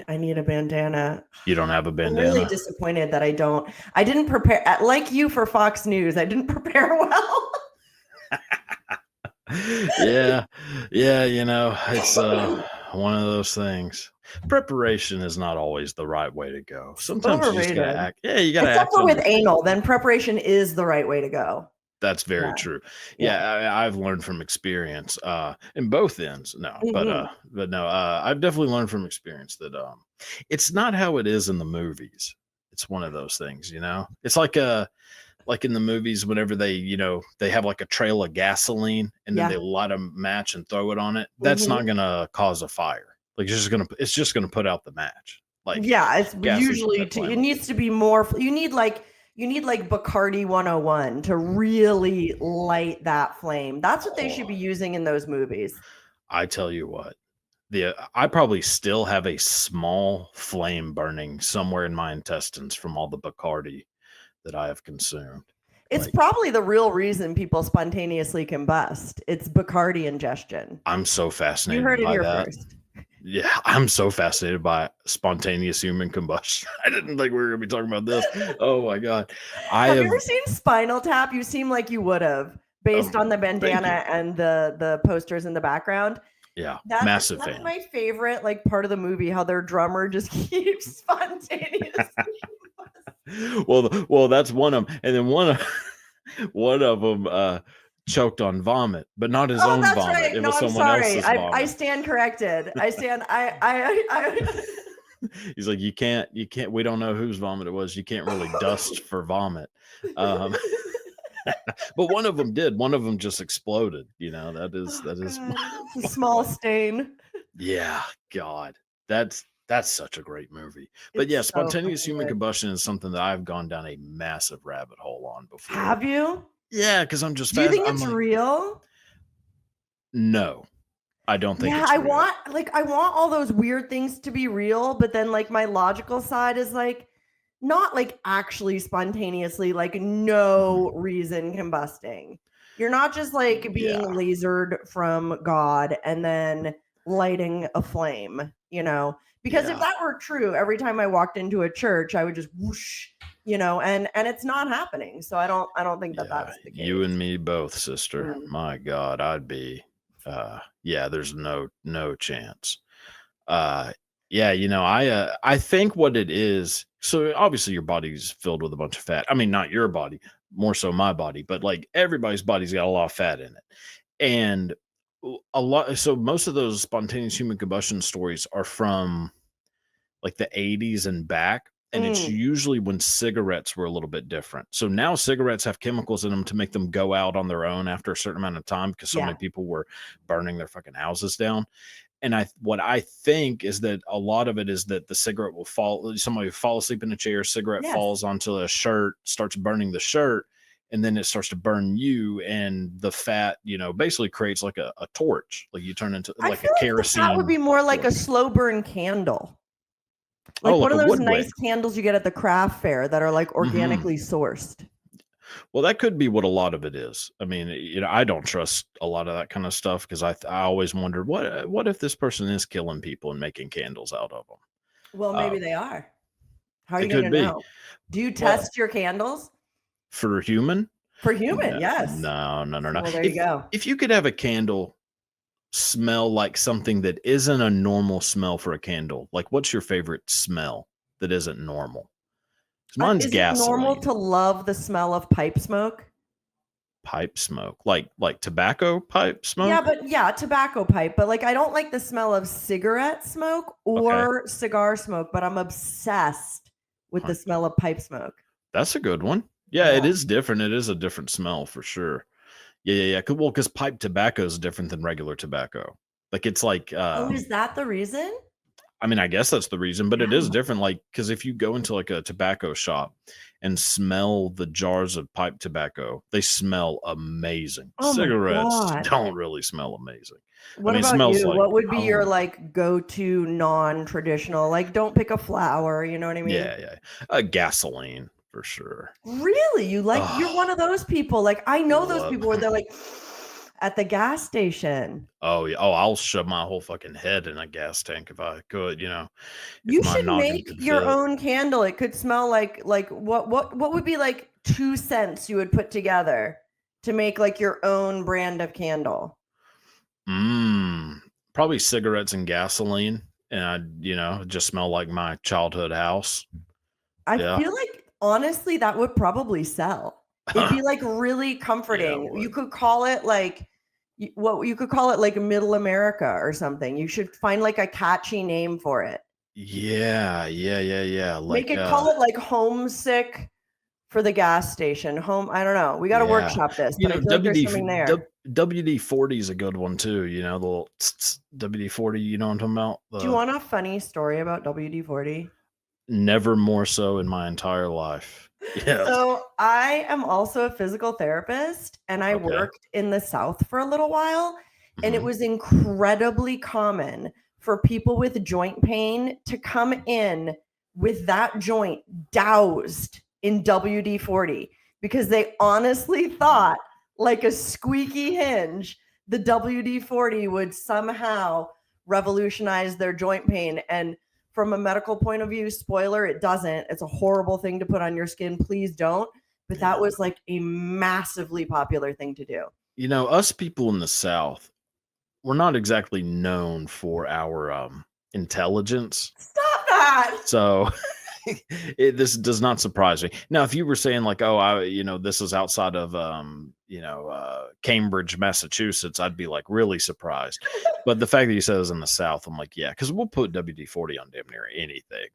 I need a bandana. You don't have a I'm really bandana? disappointed that I don't. I didn't prepare like you for Fox News. I didn't prepare well. Yeah. Yeah, it's one of those things. Preparation is not always the right way to go. It's Sometimes you just gotta overrated. act. Yeah, you gotta Except act for on with your anal, feelings. then preparation is the right way to go. That's very Yeah. true. Yeah. Yeah, I've learned from experience, in both ends. No, Mhm. but no, I've definitely learned from experience that it's not how it is in the movies. It's one of those things, It's like in the movies whenever they have like a trail of gasoline and then they Yeah. light a match and throw it on it. That's not Mhm. gonna cause a fire. Like it's just gonna put out the match. Like Yeah, it's gasoline's usually that too it flammable. needs to be more you need like Bacardi 101 to really light that flame. That's what they should Oh, be using in those movies. I tell you what, I probably still have a small flame burning somewhere in my intestines from all the Bacardi that I have consumed. It's Like probably the real reason people spontaneously combust. It's Bacardi ingestion. I'm so You fascinated heard it by here that. first. Yeah, I'm so fascinated by spontaneous human combustion. I didn't think we were going to be talking about this. Oh my god, I Have you have. ever seen Spinal Tap? You seem like you would have, based on the Thank you. bandana and the posters in the background. Yeah, That's massive that's fan. my favorite like part of the movie, how their drummer just keeps spontaneously. Well, that's one of them, and then one of them choked on vomit, but not his Oh, own that's vomit. right. It No, was I'm someone sorry. else's I vomit. stand corrected. I stand I He's like, you can't. We don't know whose vomit it was. You can't really dust for vomit. Um, but one of them did. One of them just exploded. That Oh is god. It's a one small of them. stain. Yeah, God, that's such a great movie. But yeah, It's so spontaneous fucking human good. combustion is something that I've gone down a massive rabbit hole on before. Have you? Yeah, because I'm just Do you fast. think I'm it's like, real? no, I don't think Yeah, it's real. I want all those weird things to be real, but then like my logical side is like not like actually spontaneously, like Mhm. no reason combusting. You're not just like being Yeah, lasered from God and then lighting a flame, you know? Because if yeah, that were true, every time I walked into a church, I would just whoosh, and it's not happening. So I don't think that yeah. that's the You case. and me both, sister. Mm. My God, I'd be. Yeah. There's no chance. Uh, yeah. I think what it is. So obviously your body's filled with a bunch of fat. I mean, not your body, more so my body, but like everybody's body's got a lot of fat in it, and a lot. So most of those spontaneous human combustion stories are from like the 80s and back. And it's Mm, usually when cigarettes were a little bit different. So now cigarettes have chemicals in them to make them go out on their own after a certain amount of time because so many yeah. people were burning their fucking houses down. And what I think is that a lot of it is that the cigarette will fall. Somebody will fall asleep in a chair, cigarette Yes. falls onto a shirt, starts burning the shirt, and then it starts to burn you. And the fat, basically creates like a torch. Like you turn into I like a feel like the fat would be kerosene more like a torch. slow burn candle. Oh, Like one like a of those wood nice wick. candles you get at the craft fair that are like Hmm. organically sourced. Well, that could be what a lot of it is. I mean, I don't trust a lot of that kind of stuff because I always wondered what if this person is killing people and making candles out of them. Well, Uh, maybe they are. How are it you going could to be. know? Do you Well, test your candles for human, for human? no, Yes. no, no, no, no. Well, there you If go. if you could have a candle smell like something that isn't a normal smell for a candle, like what's your favorite smell that isn't normal? 'Cause mine's Is it normal gasoline, to love the smell of pipe smoke? pipe smoke, like tobacco pipe Yeah, smoke. but yeah, tobacco pipe. But like, I don't like the smell of cigarette smoke Okay, or cigar smoke, but I'm obsessed with the Hun- smell of pipe smoke. that's a good one. Yeah, it Yeah. is different. It is a different smell for sure. Yeah, yeah, yeah. Well, because pipe tobacco is different than regular tobacco. Like it's like, Oh, is that the reason? I mean, I guess that's the reason, but it is Yeah. different. Like, because if you go into like a tobacco shop and smell the jars of pipe tobacco, they smell amazing. Oh my Cigarettes god. don't really smell amazing. I What mean, it about smells you? like What would be your home. like go-to non-traditional? Like don't pick a flower, you know what I mean? Yeah, yeah. Gasoline for sure. Really? You're one Oh, of those people. Like I know those love. people where they're like at the gas station. Oh yeah. Oh, I'll shove my whole fucking head in a gas tank if I could. If You my should noggin make could your fit. own candle. It could smell like what would be like 2 cents you would put together to make like your own brand of candle? Probably cigarettes and gasoline, and just smell like my childhood house. I Yeah. feel like honestly that would probably sell. It'd be like really Yeah, it comforting. You would. could call it like what you could call it like Middle America or something. You should find like a catchy name for it. Yeah, yeah, yeah, yeah. Make Like, it call it like homesick for the gas station. Home, I don't know. We got to yeah, workshop this, but I feel like there's something there. WD-40 is a good one too. The little WD-40. You know what I'm talking about? Do you want a funny story about WD-40? Never more so in my entire life. Yes. So I am also a physical therapist and I Okay. worked in the South for a little while. And it Mhm. was incredibly common for people with joint pain to come in with that joint doused in WD-40 because they honestly thought, like a squeaky hinge, the WD-40 would somehow revolutionize their joint pain. And from a medical point of view, spoiler, it doesn't. It's a horrible thing to put on your skin. Please don't. But that Yeah. was like a massively popular thing to do. Us people in the South, we're not exactly known for our intelligence. Stop that. So this does not surprise me. Now, if you were saying like, oh, this is outside of Cambridge, Massachusetts, I'd be like really surprised. But the fact that you said it was in the South, I'm like, yeah, because we'll put WD-40 on damn near anything.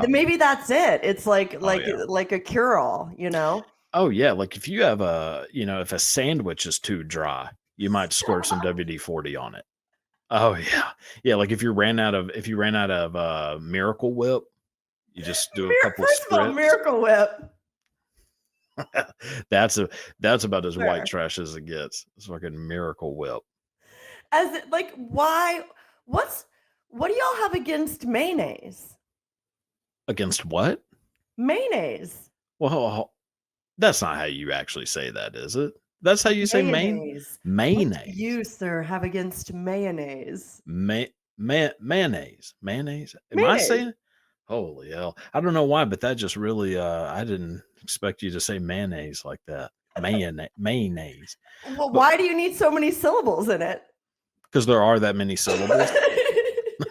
Maybe that's it. It's like Oh yeah. like a cure-all, you know? Oh yeah. Like if you have if a sandwich is too dry, you might squirt some WD-40 on it. Oh yeah. Yeah. Like if you ran out of Miracle Whip, you just do a couple First of all, spritz. Miracle Whip. That's about as white Sure. trash as it gets. It's fucking Miracle Whip. As it, like, why? What do y'all have against mayonnaise? Against what? Mayonnaise. Well, that's not how you actually say that, is it? That's how you say Mayonnaise. What do mayonnaise. you, sir, have against mayonnaise? Mayonnaise. Mayonnaise. Am I Mayonnaise. saying it? Holy hell. I don't know why, but that just really I didn't expect you to say mayonnaise like that. Mayonnaise. Well, why do you need so many syllables in it? Because there are that many syllables.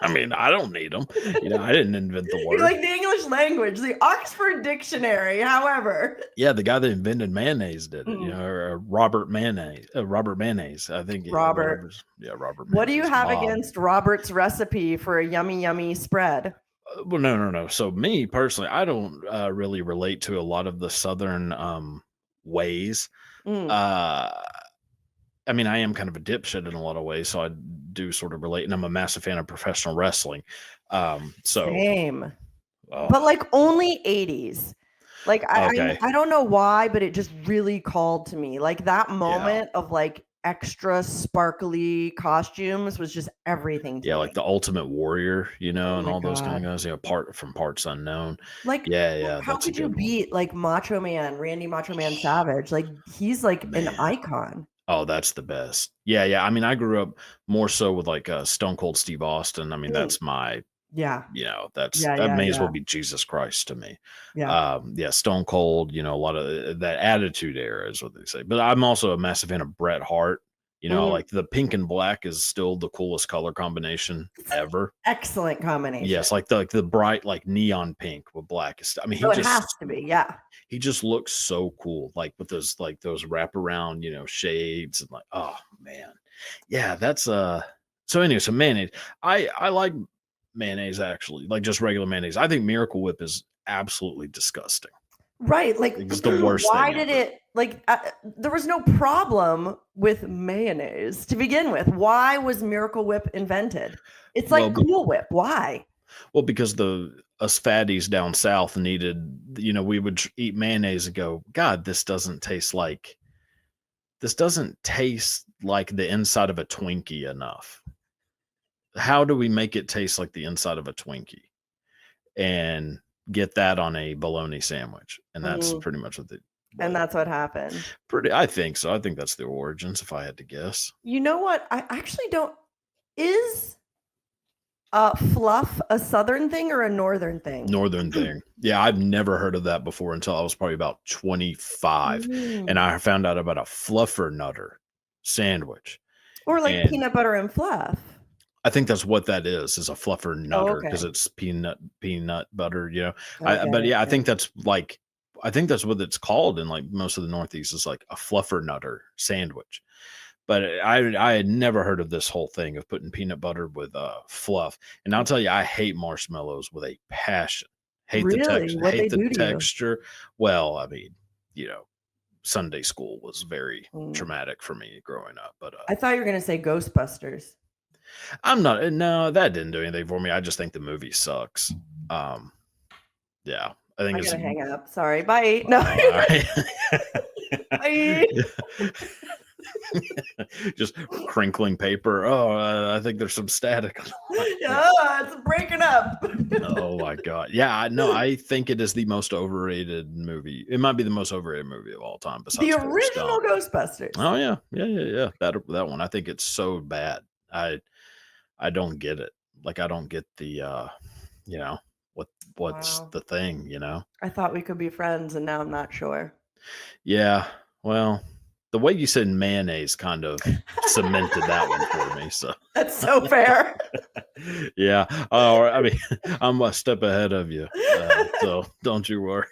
I mean, I don't need them. I didn't invent the word. You're like the English language, the Oxford Dictionary, however. Yeah, the guy that invented mayonnaise did it. Or Robert Mayonnaise. Robert Mayonnaise. I think. Robert. Robert. What do you Mayonnaise, have Bob. against Robert's recipe for a yummy, yummy spread? Well, no. So me personally, I don't really relate to a lot of the Southern ways. I mean, I am kind of a dipshit in a lot of ways, so I do sort of relate, and I'm a massive fan of professional wrestling. Same, but like only 80s. Like okay. I don't know why, but it just really called to me. Like that moment of like extra sparkly costumes was just everything to me. Like the Ultimate Warrior, and all those kind of God. guys, from Parts Unknown. Like, Yeah. how could you beat like Macho Man, Randy Macho Man Savage? Like he's like an icon. Oh, that's the best. Yeah. I mean, I grew up more so with like Stone Cold Steve Austin. I mean, that's my that may as well be Jesus Christ to me. Yeah. Stone Cold, a lot of that Attitude Era is what they say. But I'm also a massive fan of Bret Hart. Like the pink and black is still the coolest color combination ever. Excellent combination. Yes, like the bright like neon pink with black. I mean, it has to be, yeah. He just looks so cool, like with those wraparound, shades and like, oh man, yeah, that's so anyway. So mayonnaise, I like mayonnaise actually, like just regular mayonnaise. I think Miracle Whip is absolutely disgusting. Right, like it's the worst. Why thing did ever. It like there was no problem with mayonnaise to begin with? Why was Miracle Whip invented? It's like Cool Whip. Why? Well, because us fatties down south needed, we would eat mayonnaise and go, God, this doesn't taste like the inside of a Twinkie enough. How do we make it taste like the inside of a Twinkie? And get that on a bologna sandwich. And that's pretty much what And But that's what happened. I think so. I think that's the origins, if I had to guess. You know what? I actually don't. Is fluff a southern thing or a northern thing? Northern thing. Yeah, I've never heard of that before until I was probably about 25. And I found out about a fluffer nutter sandwich. Or like And peanut butter and fluff. I think that's what that is a fluffer nutter because Okay. it's peanut butter, you know. But Okay. yeah, I think that's like I think that's what it's called in like most of the Northeast is like a fluffer nutter sandwich. But I had never heard of this whole thing of putting peanut butter with fluff. And I'll tell you, I hate marshmallows with a passion. Really? What they Hate the do to you? texture. Well, I mean, you know, Sunday school was very Mm. traumatic for me growing up. But I thought you were gonna say Ghostbusters. I'm not. No, that didn't do anything for me. I just think the movie sucks. Yeah, I think I it's gotta hang up. Sorry. Bye. No. all right. Bye. Just crinkling paper. Oh, I think there's some static. Oh, it's breaking up. Oh my god. Yeah, no, I think it is the most overrated movie. It might be the most overrated movie of all time besides The Forrest original Gump. Ghostbusters. Oh yeah. Yeah. That one. I think it's so bad. I don't get it. Like I don't get the you know, what's Wow. the thing, you know? I thought we could be friends, and now I'm not sure. Yeah. Well, the way you said mayonnaise kind of cemented that one for me. So That's so fair. yeah. Oh, I mean, I'm a step ahead of you. So don't you worry.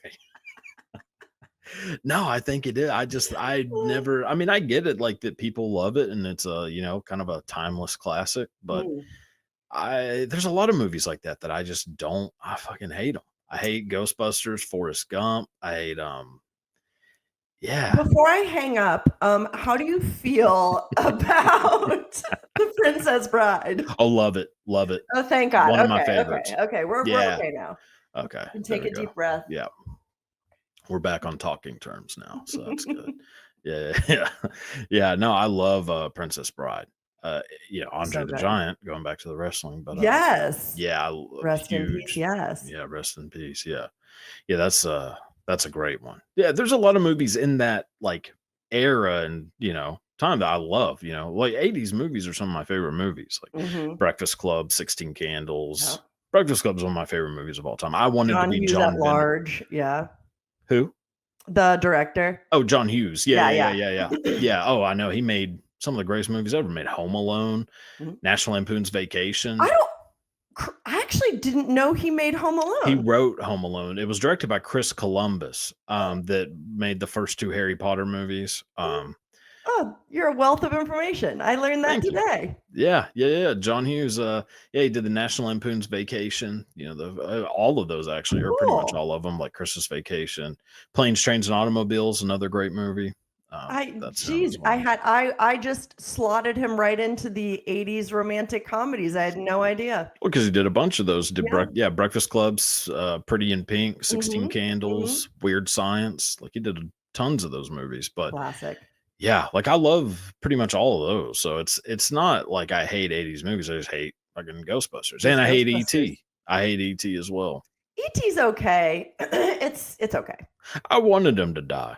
No, I think it is. I never, I mean, I get it like that people love it and it's a, you know, kind of a timeless classic, but Mm. there's a lot of movies like that that I just don't, I fucking hate them. I hate Ghostbusters, Forrest Gump. I hate, yeah. Before I hang up, how do you feel about The Princess Bride? Oh, love it. Love it. Oh, thank God. One of my Okay, favorites. okay. We're Yeah. okay now. Okay. And There take we a go. deep breath. Yeah. We're back on talking terms now. So that's good. Yeah. Yeah. No, I love Princess Bride. You know, Andre So the good. Giant, going back to the wrestling, but Yes. yeah, Rest in huge. peace. Yes. Yeah, rest in peace. Yeah. Yeah, that's a great one. Yeah, there's a lot of movies in that like era and you know time that I love. You know, like 80s movies are some of my favorite movies, like Mhm. Breakfast Club, 16 Candles. Yeah. Breakfast Club is one of my favorite movies of all time. I wanted to John be Hughes at John Bender. large. Yeah. Who? The director. Oh, John Hughes. Yeah, Yeah. Yeah. Oh, I know. He made some of the greatest movies ever. Made Home Alone, Mhm. National Lampoon's Vacation. I actually didn't know he made Home He Alone. wrote Home Alone. It was directed by Chris Columbus, that made the first two Harry Potter movies. Oh, you're a wealth of information. I learned that Thank you. today. Yeah. John Hughes. Yeah, he did the National Lampoon's Vacation. You know, all of those actually, or pretty much Cool. all of them, like Christmas Vacation, Planes, Trains, and Automobiles, another great movie. That's him as well. I just slotted him right into the 80s romantic comedies. I had no idea. Well, because he did a bunch of those. Did Yeah. Breakfast Clubs, Pretty in Pink, 16 Mhm. Candles, Weird Science. Like he did tons of those movies. But Classic. yeah, like I love pretty much all of those. So it's not like I hate 80s movies. I just hate fucking Ghostbusters. And I hate Ghostbusters. ET. I hate ET as well. E.T.'s okay. It's okay. I wanted him to die.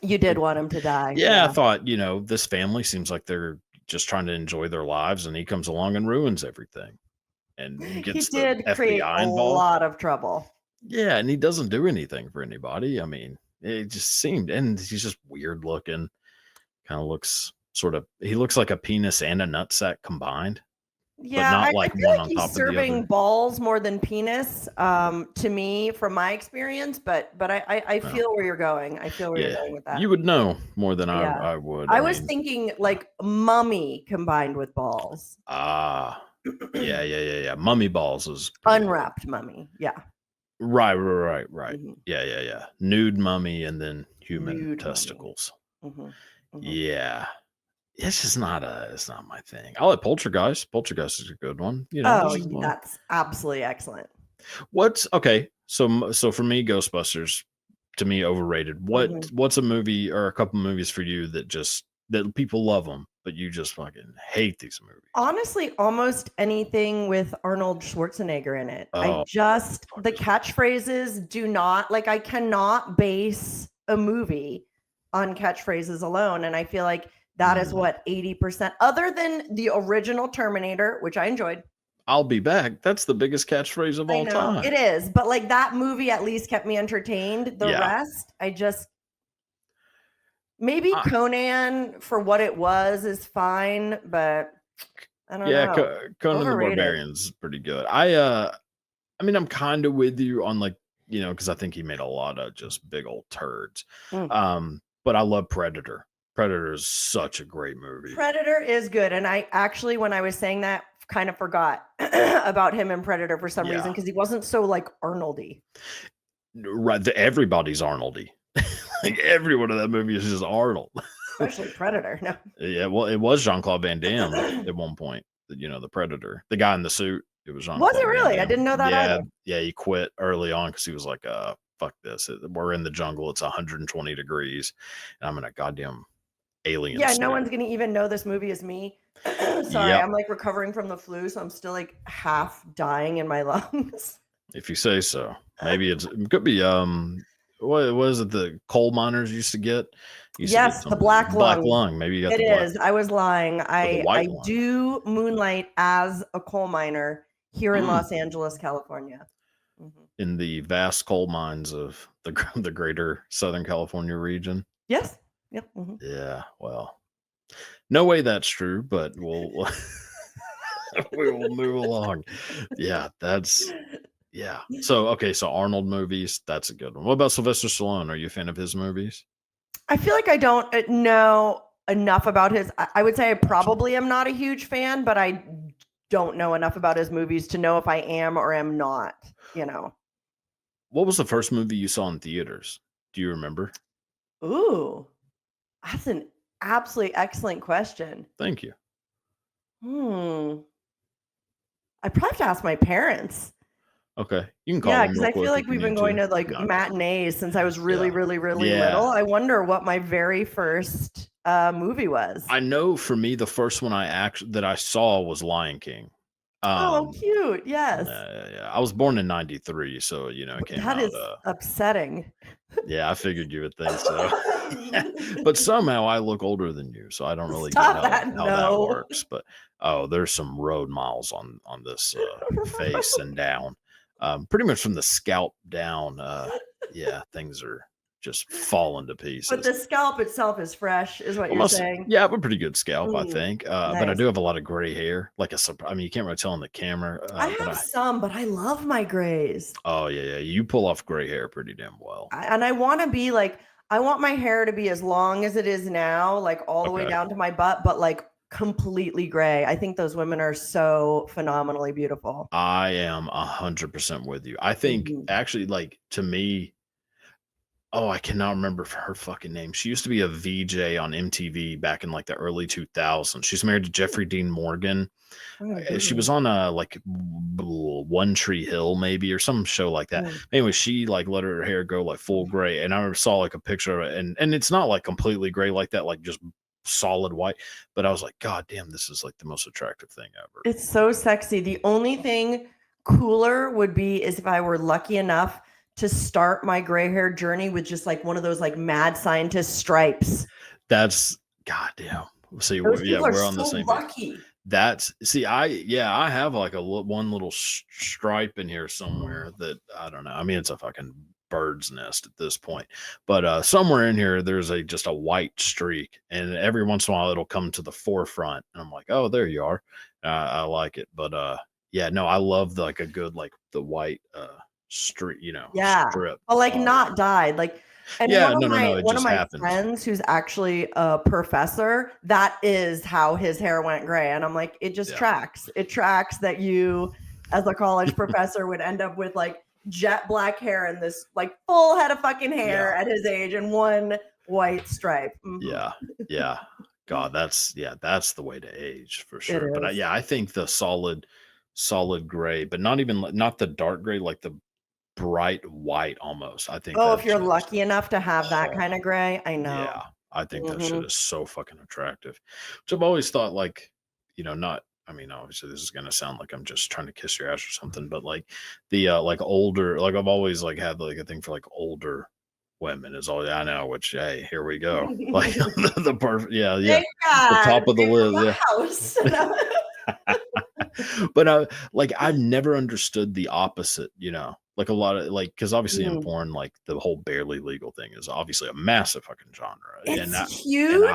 You did want him to die. Yeah, I thought, you know, this family seems like they're just trying to enjoy their lives, and he comes along and ruins everything and He gets the did create FBI a involved. lot of trouble. Yeah, and he doesn't do anything for anybody. I mean, it just seemed, and he's just weird looking. Kind of looks he looks like a penis and a nutsack combined, but Yeah, not I like feel one like on he's top of the serving other. balls more than penis, to me, from my experience. But I No. feel where you're going. I feel where you're Yeah, going with that. you would know more than Yeah. I would. I was mean, thinking like mummy combined with balls. Yeah. Mummy balls is pretty good. Unwrapped mummy. Yeah. Right. Mhm. Yeah. Nude mummy and then human Nude mummy. testicles. Mhm. Mhm. Yeah. It's just it's not my thing. I like Poltergeist. Poltergeist is a good one. You know, Oh, that's absolutely excellent. what's okay. So for me, Ghostbusters, to me, overrated. Mhm. What's a movie or a couple movies for you that people love them, but you just fucking hate these movies? Honestly, almost anything with Arnold Schwarzenegger in it. Oh, The catchphrases do not like I cannot base a movie on catchphrases alone. And I feel like that is what 80%, other than the original Terminator, which I enjoyed. I'll be back. That's the biggest catchphrase of all time. It is, but like that movie at least kept me entertained. The rest, I just maybe Conan for what it was is fine, but I don't know. Conan the Barbarian's pretty good. I mean, I'm kind of with you on like, you know, because I think he made a lot of just big old turds. But I love Predator. Predator is such a great movie. Predator is good. And I actually, when I was saying that, kind of forgot about him in Predator for some reason, because he wasn't so like Arnoldy. Right. Everybody's Arnoldy. Like everyone in that movie is just Arnold. Especially Predator. No. Yeah, well, it was Jean-Claude Van Damme at one point. You know, the Predator, the guy in the suit. It was Jean-Claude. Was it really? I didn't know that either. Yeah, he quit early on because he was like, fuck this. We're in the jungle. It's 120 degrees. And I'm in a goddamn alien suit. No one's going to even know this movie is me. Sorry, I'm like recovering from the flu, so I'm still like half dying in my lungs. If you say so. Maybe it could be, what is it the coal miners used to get? The black lung. Maybe you got it is. I was lying. I do moonlight as a coal miner here in Los Angeles, California. In the vast coal mines of the greater Southern California region. Yes. Yep. Yeah. Well, no way that's true, but we'll we will move along. Yeah, that's. Yeah. So Arnold movies, that's a good one. What about Sylvester Stallone? Are you a fan of his movies? I feel like I don't know enough about his. I would say I probably am not a huge fan, but I don't know enough about his movies to know if I am or am not, you know. What was the first movie you saw in theaters? Do you remember? Ooh, that's an absolutely excellent question. Thank you. I probably have to ask my parents. Okay, you can call them. Because I feel like we've been going to like matinees since I was really little. I wonder what my very first movie was. I know for me, the first one that I saw was Lion King. Oh, cute! Yes. Yeah. I was born in '93, so you know it came out. That is upsetting. Yeah, I figured you would think so. But somehow I look older than you, so I don't really get how that works. But there's some road miles on this face and down. Pretty much from the scalp down. Things are just falling to pieces. But the scalp itself is fresh, is what you're saying. Yeah, I have a pretty good scalp, I think. Nice. But I do have a lot of gray hair. Like you can't really tell on the camera. I have some, but I love my grays. Oh yeah. You pull off gray hair pretty damn well. And I want to be like, I want my hair to be as long as it is now, like all the way down to my butt, but like completely gray. I think those women are so phenomenally beautiful. I am 100% with you. I think actually, like, to me, I cannot remember her fucking name. She used to be a VJ on MTV back in like the early 2000s. She's married to Jeffrey Dean Morgan. She was on like One Tree Hill maybe, or some show like that. Anyway, she like let her hair go like full gray, and I saw like a picture of it, and it's not like completely gray like that, like just solid white, but I was like, god damn, this is like the most attractive thing ever. It's so sexy. The only thing cooler would be is if I were lucky enough to start my gray hair journey with just like one of those like mad scientist stripes. That's goddamn. See, we're on the same page. I have like one little stripe in here somewhere that I don't know. I mean, it's a fucking bird's nest at this point, but somewhere in here there's just a white streak, and every once in a while it'll come to the forefront, and I'm like, oh, there you are. I like it, but I love like a good like the white streak, strip. But like not dyed, like. And one of my friends who's actually a professor, that is how his hair went gray. And I'm like, it just tracks. It tracks that you, as a college professor, would end up with like jet black hair and this like full head of fucking hair at his age and one white stripe. Yeah. God, that's the way to age for sure. But I think the solid gray, but not the dark gray, like the bright white almost. I think. If you're lucky enough to have that kind of gray, I know. Yeah, I think that shit is so fucking attractive. Which I've always thought, like, not. I mean, obviously, this is gonna sound like I'm just trying to kiss your ass or something, but like the like older, like I've always like had like a thing for like older women is all I know, which, hey, here we go. Like the perfect, yeah. Thank The God. top of the Away from list. the house. But like I've never understood the opposite, like a lot of like, because obviously in Mm. porn, like the whole barely legal thing is obviously a massive fucking genre. It's and huge.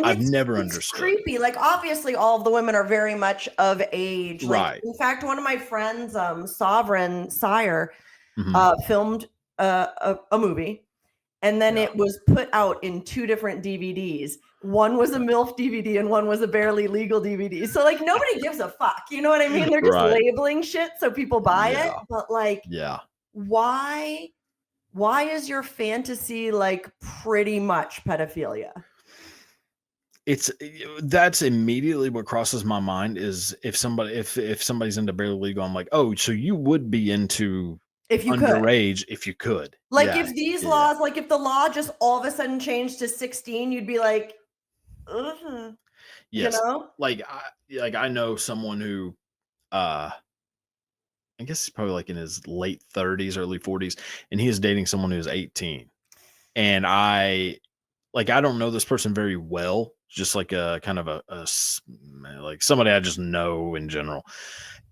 I've never It's understood. creepy. Like obviously all of the women are very much of age. Like Right. in fact, one of my friends, Sovereign Sire, Mhm. filmed a movie, and then Yeah. it was put out in 2 different DVDs. One was a MILF DVD and one was a barely legal DVD. So like nobody gives a fuck. You know what I mean? They're just Right. labeling shit so people buy it. Yeah. But like, Yeah. why is your fantasy like pretty much pedophilia? That's immediately what crosses my mind is if somebody's into barely legal, I'm like, oh, so you would be into If you could. underage if you could. Like Yeah. if these Yeah. laws, like if the law just all of a sudden changed to 16, you'd be like, you Yes. know? I know someone who uh I guess he's probably like in his late 30s, early 40s, and he is dating someone who's 18. And I don't know this person very well, just like a kind of like somebody I just know in general.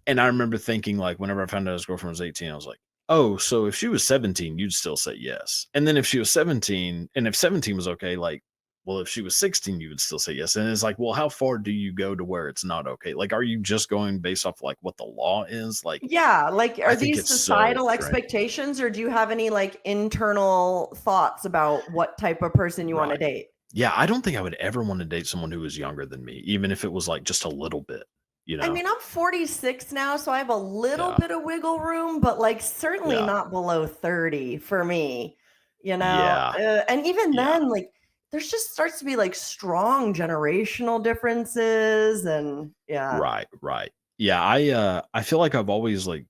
And I remember thinking, like, whenever I found out his girlfriend was 18, I was like, oh, so if she was 17, you'd still say yes. And then if she was 17, and if 17 was okay, like, well, if she was 16, you would still say yes. And it's like, well, how far do you go to where it's not okay? Like, are you just going based off like what the law is? Like, Yeah, like I are think these it's so societal strange. expectations or do you have any like internal thoughts about what type of person you want to Right. date? Yeah, I don't think I would ever want to date someone who was younger than me, even if it was like just a little bit, you I know? mean, I'm 46 now, so I have a little Yeah. bit of wiggle room, but like certainly Yeah. not below 30 for me, Yeah. And even Yeah. then, like there's just starts to be like strong generational differences and yeah. Right. Right. Yeah. I feel like I've always like,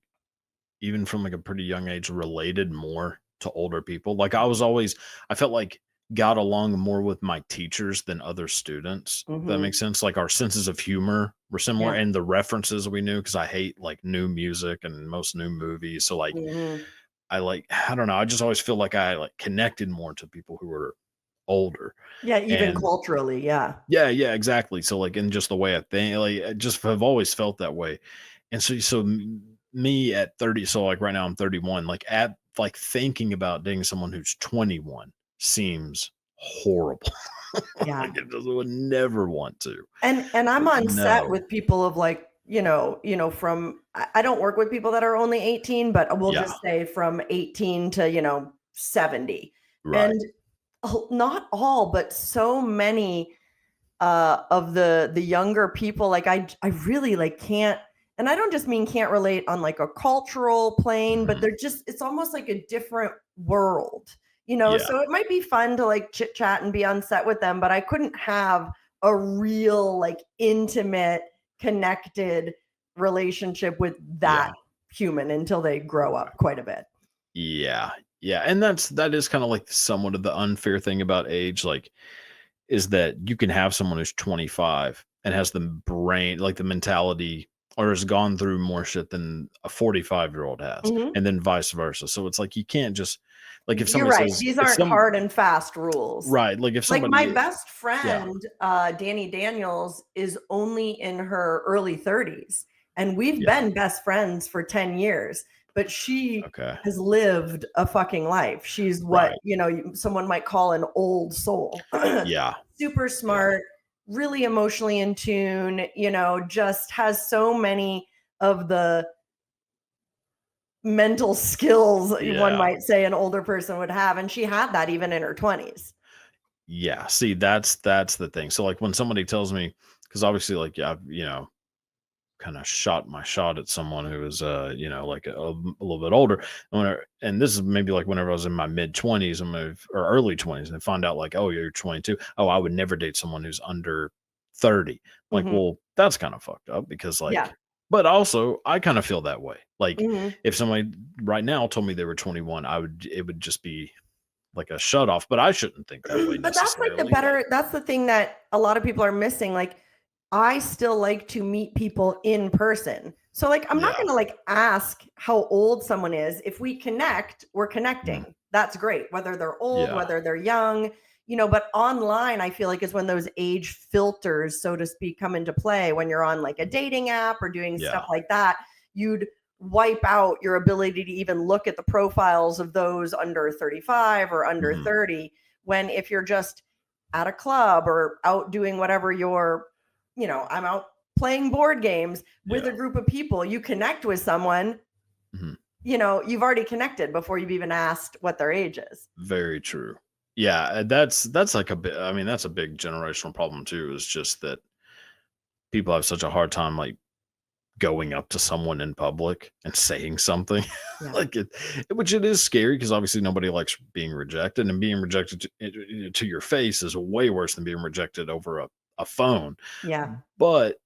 even from like a pretty young age, related more to older people. Like I felt like got along more with my teachers than other students. If that Mhm. makes sense. Like our senses of humor were similar Yeah. and the references we knew because I hate like new music and most new movies. So like Mhm. I don't know. I just always feel like I like connected more to people who were older. Yeah, even And culturally, yeah. yeah, yeah, exactly. So like in just the way I think, like I just have always felt that way. And me at 30, so like right now I'm 31, like at like thinking about dating someone who's 21 seems horrible. Yeah. Like it just would never want to. And I'm Like, on set no. with people of like, from I don't work with people that are only 18, but we'll Yeah. just say from 18 to, 70. Right. And not all, but so many of the younger people, like I really like can't, and I don't just mean can't relate on like a cultural plane, but Mhm. it's almost like a different world, Yeah. so it might be fun to like chit chat and be on set with them, but I couldn't have a real like intimate connected relationship with that Yeah. human until they grow up quite a bit. Yeah. Yeah. And that is kind of like somewhat of the unfair thing about age. Like, is that you can have someone who's 25 and has the brain, like the mentality, or has gone through more shit than a 45-year-old has, Mhm. and then vice versa. So it's like you can't just like if You're somebody right. says These if aren't some hard and fast rules. right, like if Like my somebody best yeah, friend, Danny Daniels, is only in her early 30s, and we've yeah, been best friends for 10 years, but she okay, has lived a fucking life. She's what, right, someone might call an old soul. yeah, Super yeah, smart, really emotionally in tune, just has so many of the mental skills one yeah, might say an older person would have, and she had that even in her 20s. yeah. See, that's the thing. So like when somebody tells me, because obviously like yeah, kind of shot my shot at someone who was like a little bit older, and this is maybe like whenever I was in my mid 20s or early 20s, and I find out like, oh, you're 22, oh, I would never date someone who's under 30. Like, Mhm. well, that's kind of fucked up because Yeah. like, but also I kind of feel that way. Like Mhm. if somebody right now told me they were 21, it would just be like a shut off, but I shouldn't think that way But that's like necessarily. Like that's the thing that a lot of people are missing. Like, I still like to meet people in person. So, like, I'm not yeah, going to like ask how old someone is. If we connect, we're mhm, connecting. that's great. Whether they're old, Yeah. whether they're young, but online, I feel like is when those age filters, so to speak, come into play. When you're on like a dating app or doing stuff like that, you'd wipe out your ability to even look at the profiles of those under 35 or under 30. When if you're just at a club or out doing whatever I'm out playing board games with a group of people, you connect with someone, you've already connected before you've even asked what their age is. Very true. Yeah, that's like a bit. I mean, that's a big generational problem too. Is just that people have such a hard time like going up to someone in public and saying something like it, which it is scary because obviously nobody likes being rejected, and being rejected to your face is way worse than being rejected over a phone. Yeah. But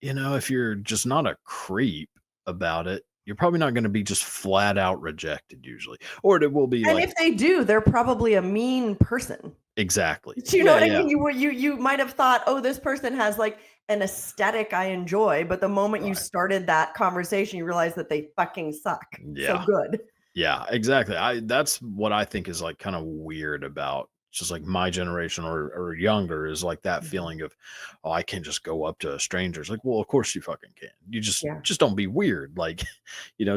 if you're just not a creep about it, you're probably not going to be just flat out rejected usually, or it will be and like, if they do, they're probably a mean person. Exactly. Do you know what I mean? You might have thought, oh, this person has like an aesthetic I enjoy, but the moment you started that conversation, you realize that they fucking suck. So good. Yeah, exactly. That's what I think is like kind of weird about just like my generation or younger, is like that feeling of, oh, I can't just go up to strangers. Like, well, of course you fucking can. You just don't be weird. Like,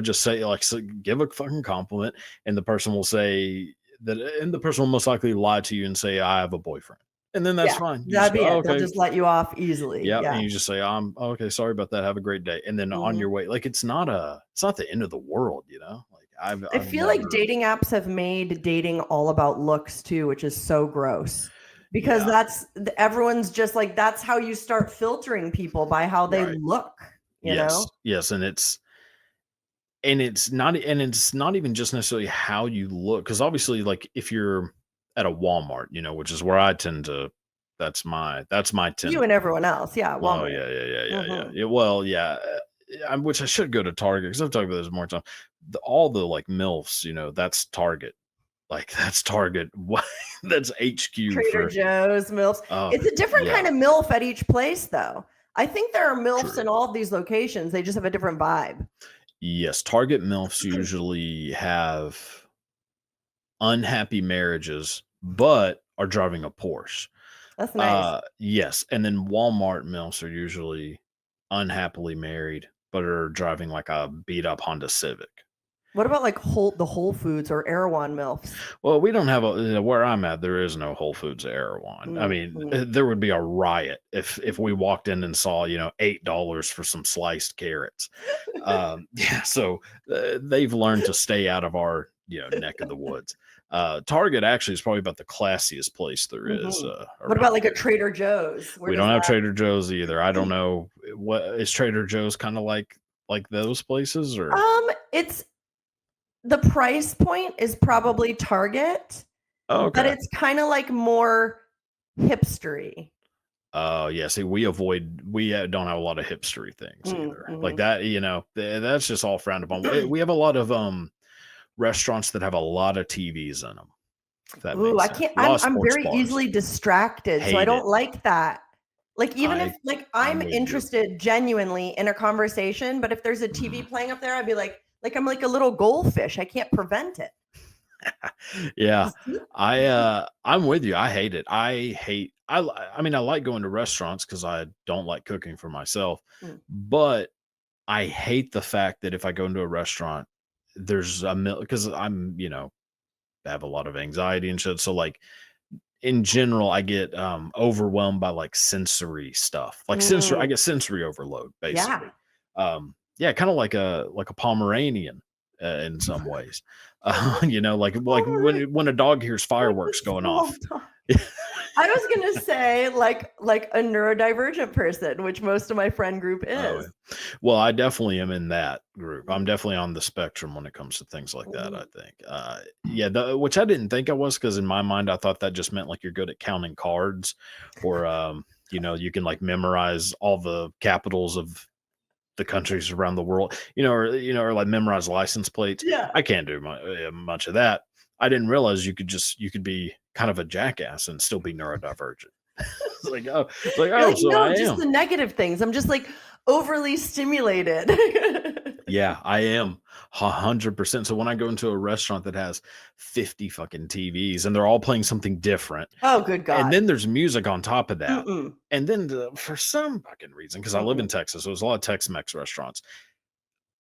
just say like, give a fucking compliment, and the person will say that, and the person will most likely lie to you and say, I have a boyfriend. And then that's fine. That'd be it. Okay. They'll just let you off easily. Yeah. And you just say, okay, sorry about that. Have a great day. And then on your way, like, it's not the end of the world, Like I feel like dating apps have made dating all about looks too, which is so gross. Because everyone's just like, that's how you start filtering people, by how they look, you know? Yes. And it's not even just necessarily how you look. Cause obviously, like if you're at a Walmart, which is where I tend to, that's my tendency. You and everyone else. Yeah. Walmart. Oh, yeah. Well, yeah. Which I should go to Target, because I've talked about this more time. All the like MILFs, that's Target. Like that's Target. That's HQ. Trader Joe's, MILFs. It's a different kind of MILF at each place, though. I think there are MILFs in all of these locations. They just have a different vibe. Yes, Target MILFs usually have unhappy marriages, but are driving a Porsche. That's nice. Yes, and then Walmart MILFs are usually unhappily married, but are driving like a beat up Honda Civic. What about like the Whole Foods or Erewhon MILFs? Well, we don't have where I'm at. There is no Whole Foods at Erewhon. I mean, there would be a riot if we walked in and saw $8 for some sliced carrots. So they've learned to stay out of our neck of the woods. Target actually is probably about the classiest place there is. What about like a Trader Joe's? We don't have Trader Joe's either. I don't know, what is Trader Joe's kind of like those places, or it's the price point is probably Target. But it's kind of like more hipstery. Oh yeah, see, we don't have a lot of hipstery things either. Like that, that's just all frowned upon. We have a lot of restaurants that have a lot of TVs in them. Ooh, I can't. I'm very easily distracted, so I don't like that. Like even if like I'm interested genuinely in a conversation, but if there's a TV playing up there, I'd be like I'm like a little goldfish. I can't prevent it. Yeah, I'm with you. I hate it. I mean, I like going to restaurants because I don't like cooking for myself, but I hate the fact that if I go into a restaurant, there's because I'm, have a lot of anxiety and shit. So like in general, I get overwhelmed by like sensory stuff, like I get sensory overload basically. Kind of like a Pomeranian in some ways. Like when a dog hears fireworks going off. I was gonna say like a neurodivergent person, which most of my friend group is. Well, I definitely am in that group. I'm definitely on the spectrum when it comes to things like that, I think. Which I didn't think I was, because in my mind I thought that just meant like you're good at counting cards, or you can like memorize all the capitals of the countries around the world, or like memorize license plates. I can't do much of that. I didn't realize you could be kind of a jackass and still be neurodivergent. So I am. Just the negative things. I'm just like overly stimulated. Yeah, I am 100%. So when I go into a restaurant that has 50 fucking TVs and they're all playing something different, Oh, good and God. then there's music on top of that. Mm-mm. And then for some fucking reason, because I live in Mm-mm. Texas, so there's a lot of Tex-Mex restaurants.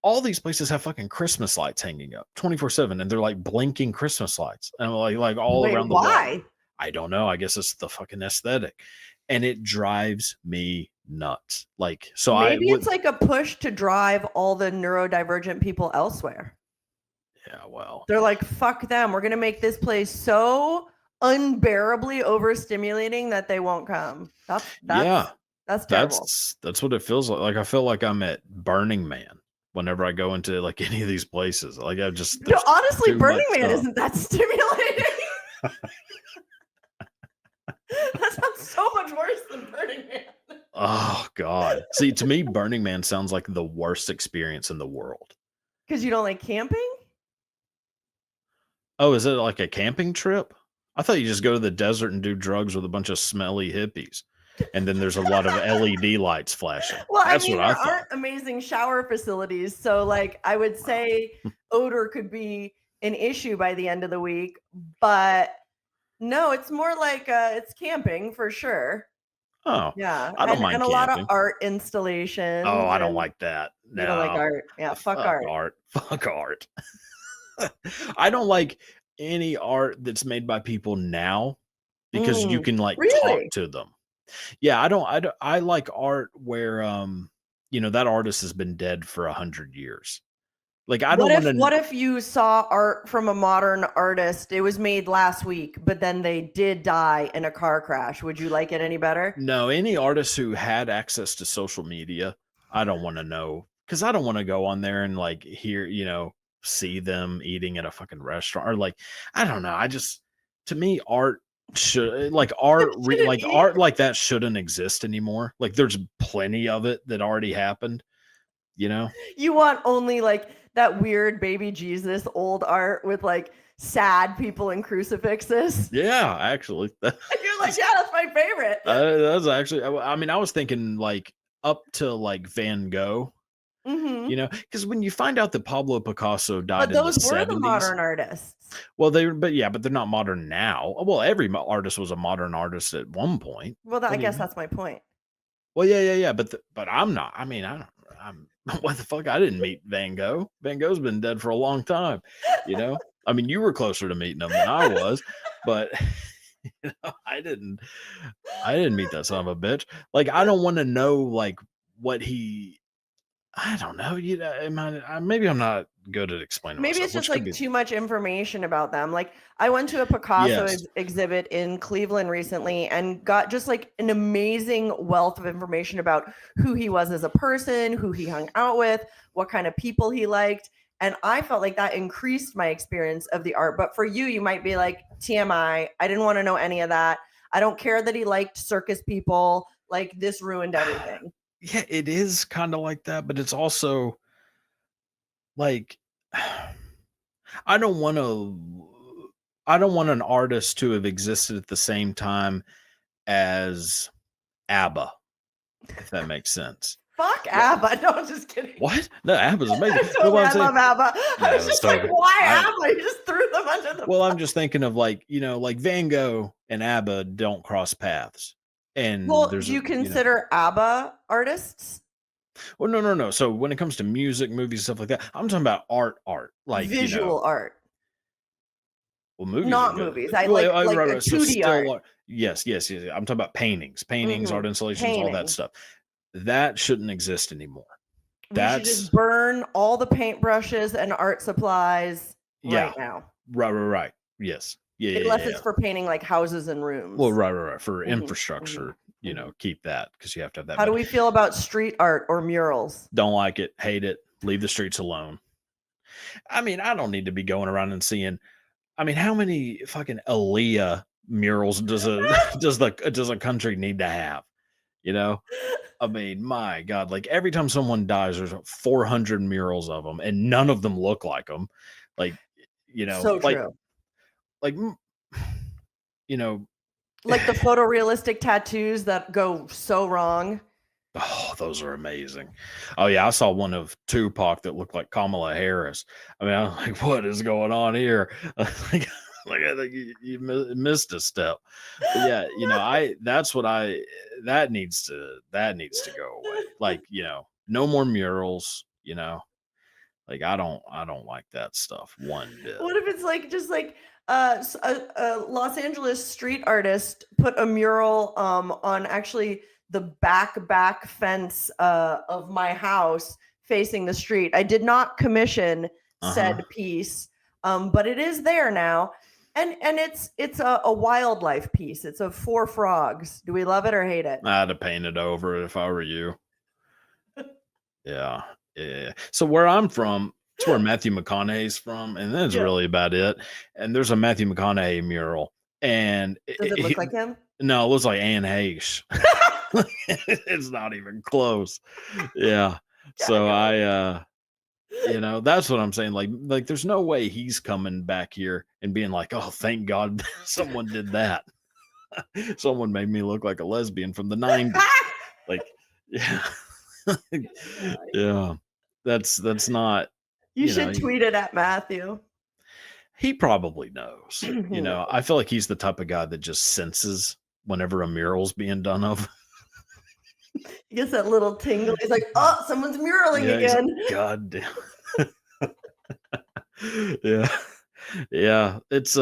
All these places have fucking Christmas lights hanging up 24/7, and they're like blinking Christmas lights and like all Wait, around the wall. why? I don't know. I guess it's the fucking aesthetic. And it drives me nuts. Like, so I Maybe would, it's like a push to drive all the neurodivergent people elsewhere. yeah, well, They're like, fuck them. We're going to make this place so unbearably overstimulating that they won't come. yeah, That's terrible. that's what it feels like. Like, I feel like I'm at Burning Man whenever I go into like any of these places. Like, No, there's honestly, too Burning much Man stuff. isn't that stimulating. That sounds so much worse than Burning Man. Oh God. See, to me, Burning Man sounds like the worst experience in the world. Because you don't like camping? Oh, is it like a camping trip? I thought you just go to the desert and do drugs with a bunch of smelly hippies. And then there's a lot of LED lights flashing. Well, I That's mean, what there I thought. aren't amazing shower facilities. So, like, I would say odor could be an issue by the end of the week. But no, it's more like it's camping for sure. Oh, Yeah. I don't And mind a lot of camping. art Oh, installations. I don't And like that. you don't like No. art. Yeah. Fuck Fuck art. art. Fuck art. I don't like any art that's made by people now because you can like talk Really? to them. Yeah, I like art where that artist has been dead for 100 years. Like I don't want to What if you saw art from a modern artist? It was made last week, but then they did die in a car crash. Would you like it any better? know any artist who had access to social media. I don't want to know because I don't want to go on there and like hear, see them eating at a fucking restaurant or like I don't know. I just to me art should like Shouldn't eat. art like that shouldn't exist anymore. Like there's plenty of it that already happened, you know? You want only like that weird baby Jesus old art with like sad people and crucifixes. Yeah, actually. You're like, yeah, that's my favorite. That's actually I mean, I was thinking like up to like Van Gogh, Mm-hmm. because when you find out that Pablo Picasso died But in the those were the 70s, modern artists. well, but they're not modern now. Well, every artist was a modern artist at one point. Well, I What do you guess mean? that's my point. Well, yeah, but I'm not. I mean, I don't. I'm what the fuck? I didn't meet Van Gogh. Van Gogh's been dead for a long time. You know. I mean, you were closer to meeting him than I was, but I didn't. I didn't meet that son of a bitch. Like, I don't want to know like what he. I don't know. Maybe I'm not good at explaining Maybe it's myself, just which could like be. too much information about them. Like I went to a Picasso Yes. exhibit in Cleveland recently and got just like an amazing wealth of information about who he was as a person, who he hung out with, what kind of people he liked. And I felt like that increased my experience of the art. But for you, you might be like, TMI, I didn't want to know any of that. I don't care that he liked circus people. Like this ruined everything. Yeah, it is kind of like that, but it's also like I don't want to I don't want an artist to have existed at the same time as ABBA, if that makes sense. Fuck Like, ABBA. No, I'm just kidding. what? No, ABBA's amazing. No, Totally, what I'm I saying, love ABBA. I no, was it's just like, so good. why ABBA? You just threw them under the Well, I'm bus. just thinking of like, like Van Gogh and ABBA don't cross paths. And Well, there's do a, you consider ABBA artists? well, no. So when it comes to music, movies, stuff like that, I'm talking about art. Like, Visual art, well, movies are not good. movies. I Well, like right, a right. So 2D art. still art. Yes. I'm talking about paintings, art installations, all that Painting. stuff. That shouldn't exist anymore. We should That's just burn all the paintbrushes and art supplies yeah, right now, right. Yes. unless Yeah. it's for painting like houses and Well, rooms. right. For Mhm, infrastructure, keep that because you have to have that. How do we feel about street art or murals? Don't like it, hate it, leave the streets alone. I mean, I don't need to be going around and seeing. I mean, how many fucking Aaliyah murals does a country need to have? You know, I mean, my God, like every time someone dies, there's 400 murals of them, and none of them look like them. Like, So true. like, you know, Like the photorealistic tattoos that go so wrong. Oh, those are amazing. Oh yeah, I saw one of Tupac that looked like Kamala Harris. I mean, I was like, what is going on here? Like I think you missed a step. But yeah, that's what that needs to go away. Like, no more murals, like I don't like that stuff one bit. What if it's like just like a Los Angeles street artist put a mural on actually the back fence of my house facing the street. I did not commission said piece, but it is there now. And it's a wildlife piece. It's of 4 frogs. Do we love it or hate it? I'd have painted over it if I were you. Yeah. Yeah. So where I'm from, it's where Matthew McConaughey's from, and that's really about it. And there's a Matthew McConaughey mural. And does it look like him? No, it looks like Anne Heche. It's not even close. Yeah. So that's what I'm saying. Like there's no way he's coming back here and being like, oh, thank God someone did that. Someone made me look like a lesbian from the 90s. Like, yeah. Yeah. That's not. You should tweet it at Matthew. He probably knows. I feel like he's the type of guy that just senses whenever a mural's being done of. He gets that little tingle. He's like, oh, someone's muraling again. Like, God damn. Yeah. Yeah. It's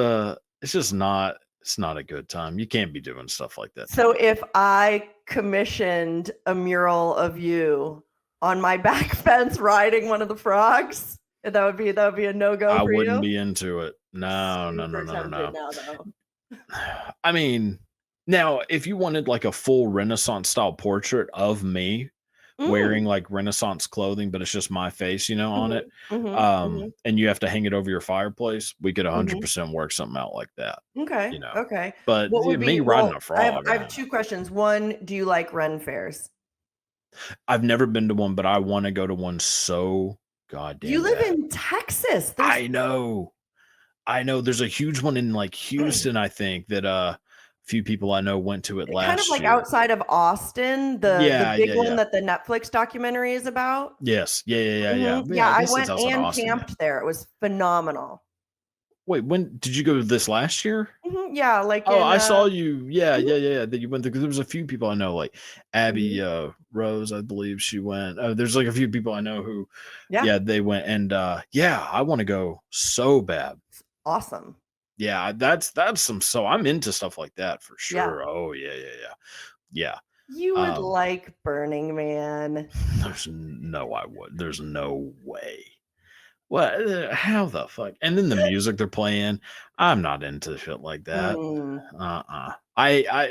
just not. It's not a good time. You can't be doing stuff like that. So if I commissioned a mural of you on my back fence riding one of the frogs, that would be a no-go for you? I wouldn't be into it. No. I mean, now if you wanted like a full Renaissance style portrait of me wearing like Renaissance clothing, but it's just my face, on it, and you have to hang it over your fireplace, we could 100% work something out like that. Okay. Okay. But me riding a frog. I have 2 questions. One, do you like Ren fairs? I've never been to one, but I want to go to one so goddamn. You live in Texas. I know. There's a huge one in like Houston, I think, that a few people I know went to it last year. Kind of like outside of Austin, the big one that the Netflix documentary is about. Yes. Yeah. Yeah, I went and Austin, camped there. It was phenomenal. Wait, when did you go this last year? Yeah, like I saw you. Yeah. That you went there. There was a few people I know, like Abby Rose, I believe she went. There's like a few people I know who, they went, and I want to go so bad. Awesome. Yeah, that's some. So I'm into stuff like that for sure. Yeah. Oh yeah. You would like Burning Man. There's no way. What? How the fuck? And then the music they're playing, I'm not into shit like that. I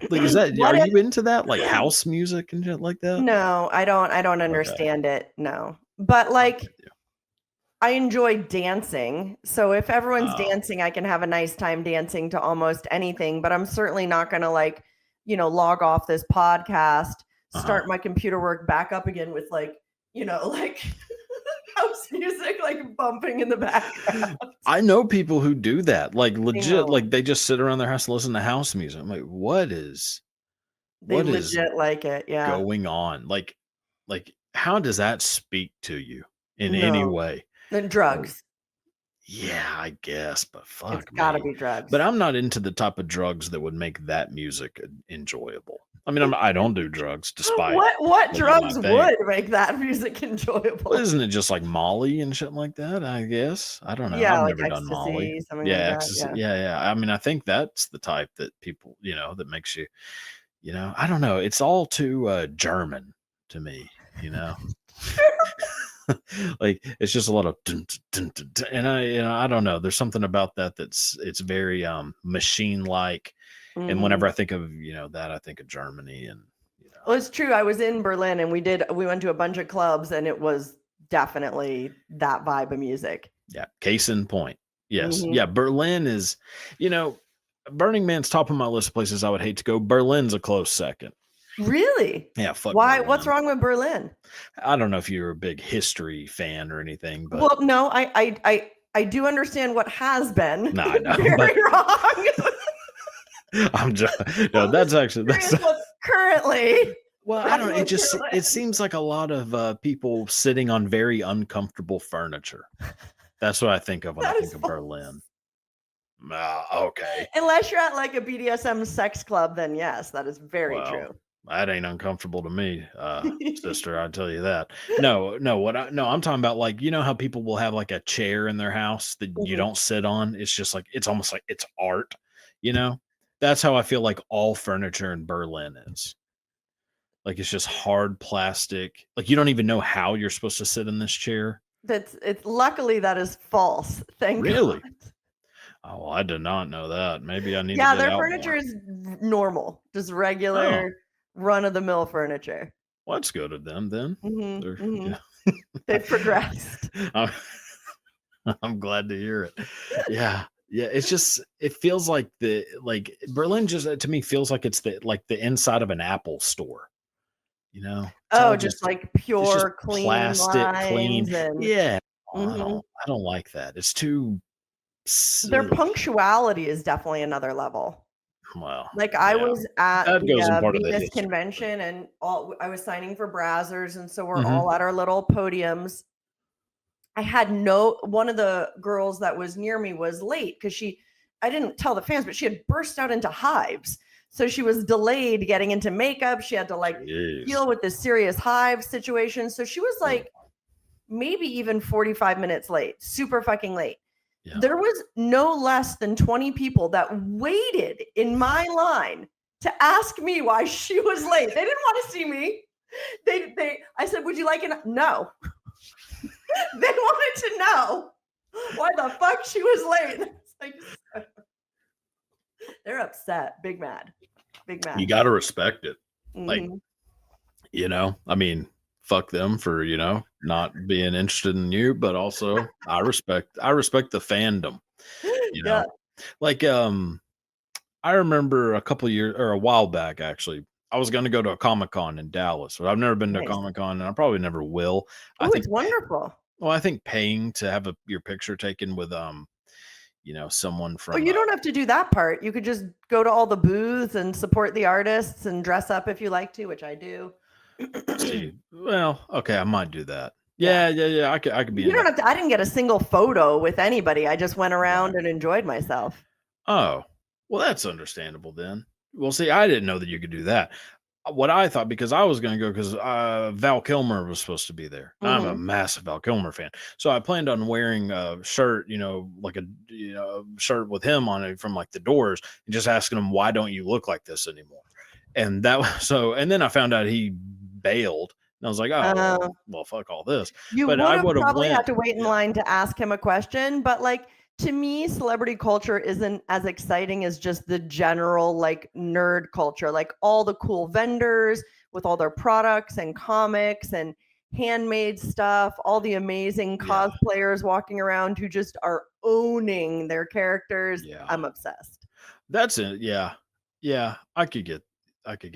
like, is that? Are you into that, like house music and shit like that? No, I don't understand it. No, but like, I enjoy dancing. So if everyone's dancing, I can have a nice time dancing to almost anything. But I'm certainly not going to log off this podcast, start my computer work back up again with like house music like bumping in the background. I know people who do that, like legit, like they just sit around their house and listen to house music. I'm like, what is like it? Yeah, going on? Like how does that speak to you in any way? Then drugs. Yeah, I guess, but fuck, it's gotta be drugs. But I'm not into the type of drugs that would make that music enjoyable. I mean, I don't do drugs, despite what drugs would make that music enjoyable. Well, isn't it just like Molly and shit like that? I guess I don't know. Yeah, I've like never done Molly. Yeah, ecstasy. Yeah. I mean, I think that's the type that people, that makes you, I don't know. It's all too German to me, Like it's just a lot of dun, dun, dun, dun, and I don't know. There's something about that it's very machine like. And whenever I think of that, I think of Germany and Well, it's true. I was in Berlin and we went to a bunch of clubs and it was definitely that vibe of music. Yeah, case in point. Yes. Yeah, Berlin is, Burning Man's top of my list of places I would hate to go. Berlin's a close second. Really? Yeah, fuck. Why? Berlin. What's wrong with Berlin? I don't know if you're a big history fan or anything, but well, no, I do understand what has been. No, I know. Very wrong. I'm just that's what's currently Well, I That's don't. what Berlin. It seems like a lot of people sitting on very uncomfortable furniture. That's what I think of when I That think is of false. Berlin. Okay. Unless you're at like a BDSM sex club, then yes, that is very Well, true. that ain't uncomfortable to me, sister. I tell you that. No, no. No. I'm talking about like you know how people will have like a chair in their house that you Mhm. don't sit on. It's just like it's almost like it's art. You know, that's how I feel like all furniture in Berlin is. Like it's just hard plastic. Like you don't even know how you're supposed to sit in this chair. It's luckily that is false. Thank Really? God. Oh, well, I did not know that. Maybe I need to Yeah, get their out furniture more. is normal, just Oh, regular run of the mill furniture. well, that's good of them then. Hmm. They're, Hmm. you They've progressed. I'm, I'm glad to hear it. Yeah. Yeah. It's just, it feels like like Berlin just to me feels like it's the inside of an Apple store. You know, it's Oh, all just just, like it's just pure clean plastic clean. lines and Yeah. mhm. I don't like that. It's too, Their ugh. punctuality is definitely another level. Well, Like, I yeah. was at That the, goes in part of the Venus history. convention and I was signing for Brazzers, and so we're Hmm. all at our little podiums. I had no one of the girls that was near me was late because I didn't tell the fans, but she had burst out into hives. So she was delayed getting into makeup. She had to like Jeez. deal with this serious hive situation. So she was Oh, like maybe even 45 minutes late, super fucking late. yeah. There was no less than 20 people that waited in my line to ask me why she was late. They didn't want to see me. I said, "Would you like an?" No. They wanted to know why the fuck she was late. It's like, they're upset, big mad, big You mad. got to respect it. Like, Hmm. I mean, fuck them for, not being interested in you, but also I respect the fandom, you Yeah, know. Like I remember a couple years or a while back actually, I was going to go to a Comic-Con in Dallas. But I've never been to a nice. Comic-Con and I probably never will. I Oh, it's think wonderful. I think paying to have your picture taken with someone Oh, from you don't have to do that part. You could just go to all the booths and support the artists and dress up if you like to, which I do. see, well, okay, I might do that. Yeah. Yeah. I could be You in don't that. have to. I didn't get a single photo with anybody. I just went Right. around and enjoyed myself. Oh, well, that's understandable then. Well, see, I didn't know that you could do that. What I thought, because I was going to go because Val Kilmer was supposed to be there. I'm a Hmm. massive Val Kilmer fan, so I planned on wearing a shirt, like a shirt with him on it from like the Doors, and just asking him, "Why don't you look like this anymore?" And that was so. And then I found out he bailed, and I was like, "Oh Uh, well, fuck all this." You But would I have would have probably had went. to wait in Yeah, line to ask him a question, but, like, to me, celebrity culture isn't as exciting as just the general, like, nerd culture, like, all the cool vendors with all their products and comics and handmade stuff, all the amazing yeah, cosplayers walking around who just are owning their characters. yeah. I'm obsessed. That's it. Yeah. Yeah. I could get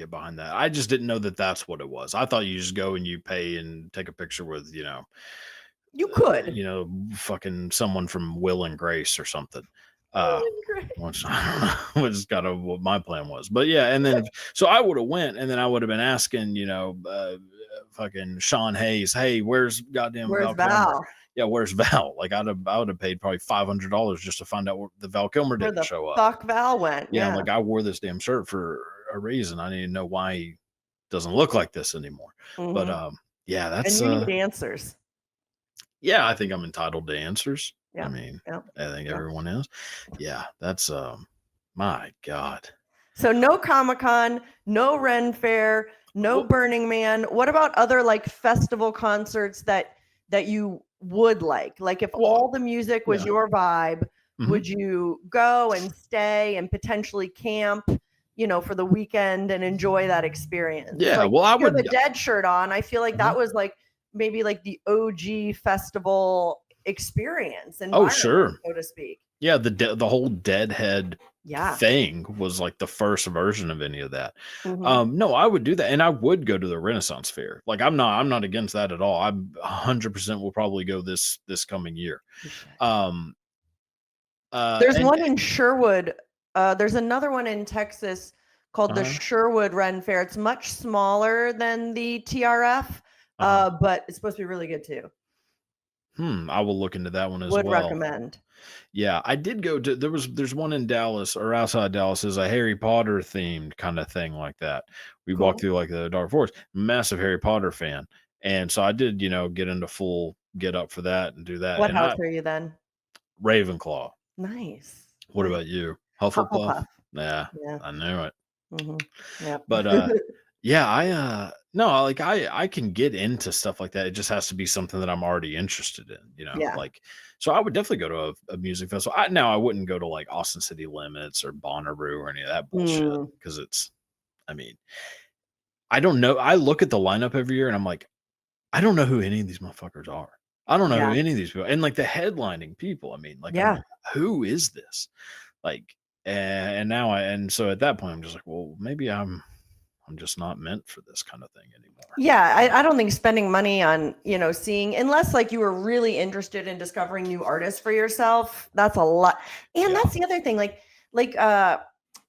behind that. I just didn't know that that's what it was. I thought you just go and you pay and take a picture with, You could. fucking someone from Will and Grace or something. Uh, which I don't know, which kind of what my plan was. But yeah, and then so I would have went and then I would have been asking, fucking Sean Hayes, hey, where's goddamn Where's Val Kilmer? Val? Yeah, where's Val? Like I would have paid probably $500 just to find out where the Val Kilmer Where didn't the show up. fuck Val went, Yeah, yeah. like I wore this damn shirt for a reason. I need to know why he doesn't look like this anymore. But Mhm. yeah, And that's you need answers. yeah, I think I'm entitled to answers. I Yeah, mean, yeah, I think yeah. everyone is. Yeah, that's my God. So no Comic-Con, no Ren Fair, no Well, Burning Man. What about other like festival concerts that you would like? Like if well all the music was yeah. your vibe, Mhm. would you go and stay and potentially camp, for the weekend and enjoy that experience? Yeah, Like well I you have a would Dead shirt on. I feel like Mhm. that was like maybe like the OG festival experience Oh, environment, sure. so to speak. Yeah, the whole Deadhead Yeah. thing was like the first version of any of that. Hmm. No, I would do that, and I would go to the Renaissance Fair. Like I'm not against that at all. I'm 100% will probably go this coming year. You should. Um, There's and one in Sherwood. There's another one in Texas called the Sherwood Ren Fair. It's much smaller than the TRF, but it's supposed to be really good too. I will look into that one as Would well. recommend. Yeah, I did go to there's one in Dallas or outside Dallas is a Harry Potter themed kind of thing like that. We walked through like the Dark Forest. Massive Harry Potter fan. And so I did, get into full get up for that and do that. What And house are you then? Ravenclaw. Nice. What about you? Hufflepuff? Yeah, Yeah. I knew it. Yeah. But yeah, no, like I can get into stuff like that. It just has to be something that I'm already interested in, Yeah. like so I would definitely go to a music festival. I wouldn't go to like Austin City Limits or Bonnaroo or any of that bullshit because I mean, I don't know. I look at the lineup every year and I'm like, I don't know who any of these motherfuckers are. I don't know who any of these people and like the headlining people. I mean, like, I'm like, who is this? Like, and so at that point, I'm just like, well, maybe I'm just not meant for this kind of thing anymore. Yeah, I don't think spending money on, seeing, unless like you were really interested in discovering new artists for yourself, that's a lot. And that's the other thing, like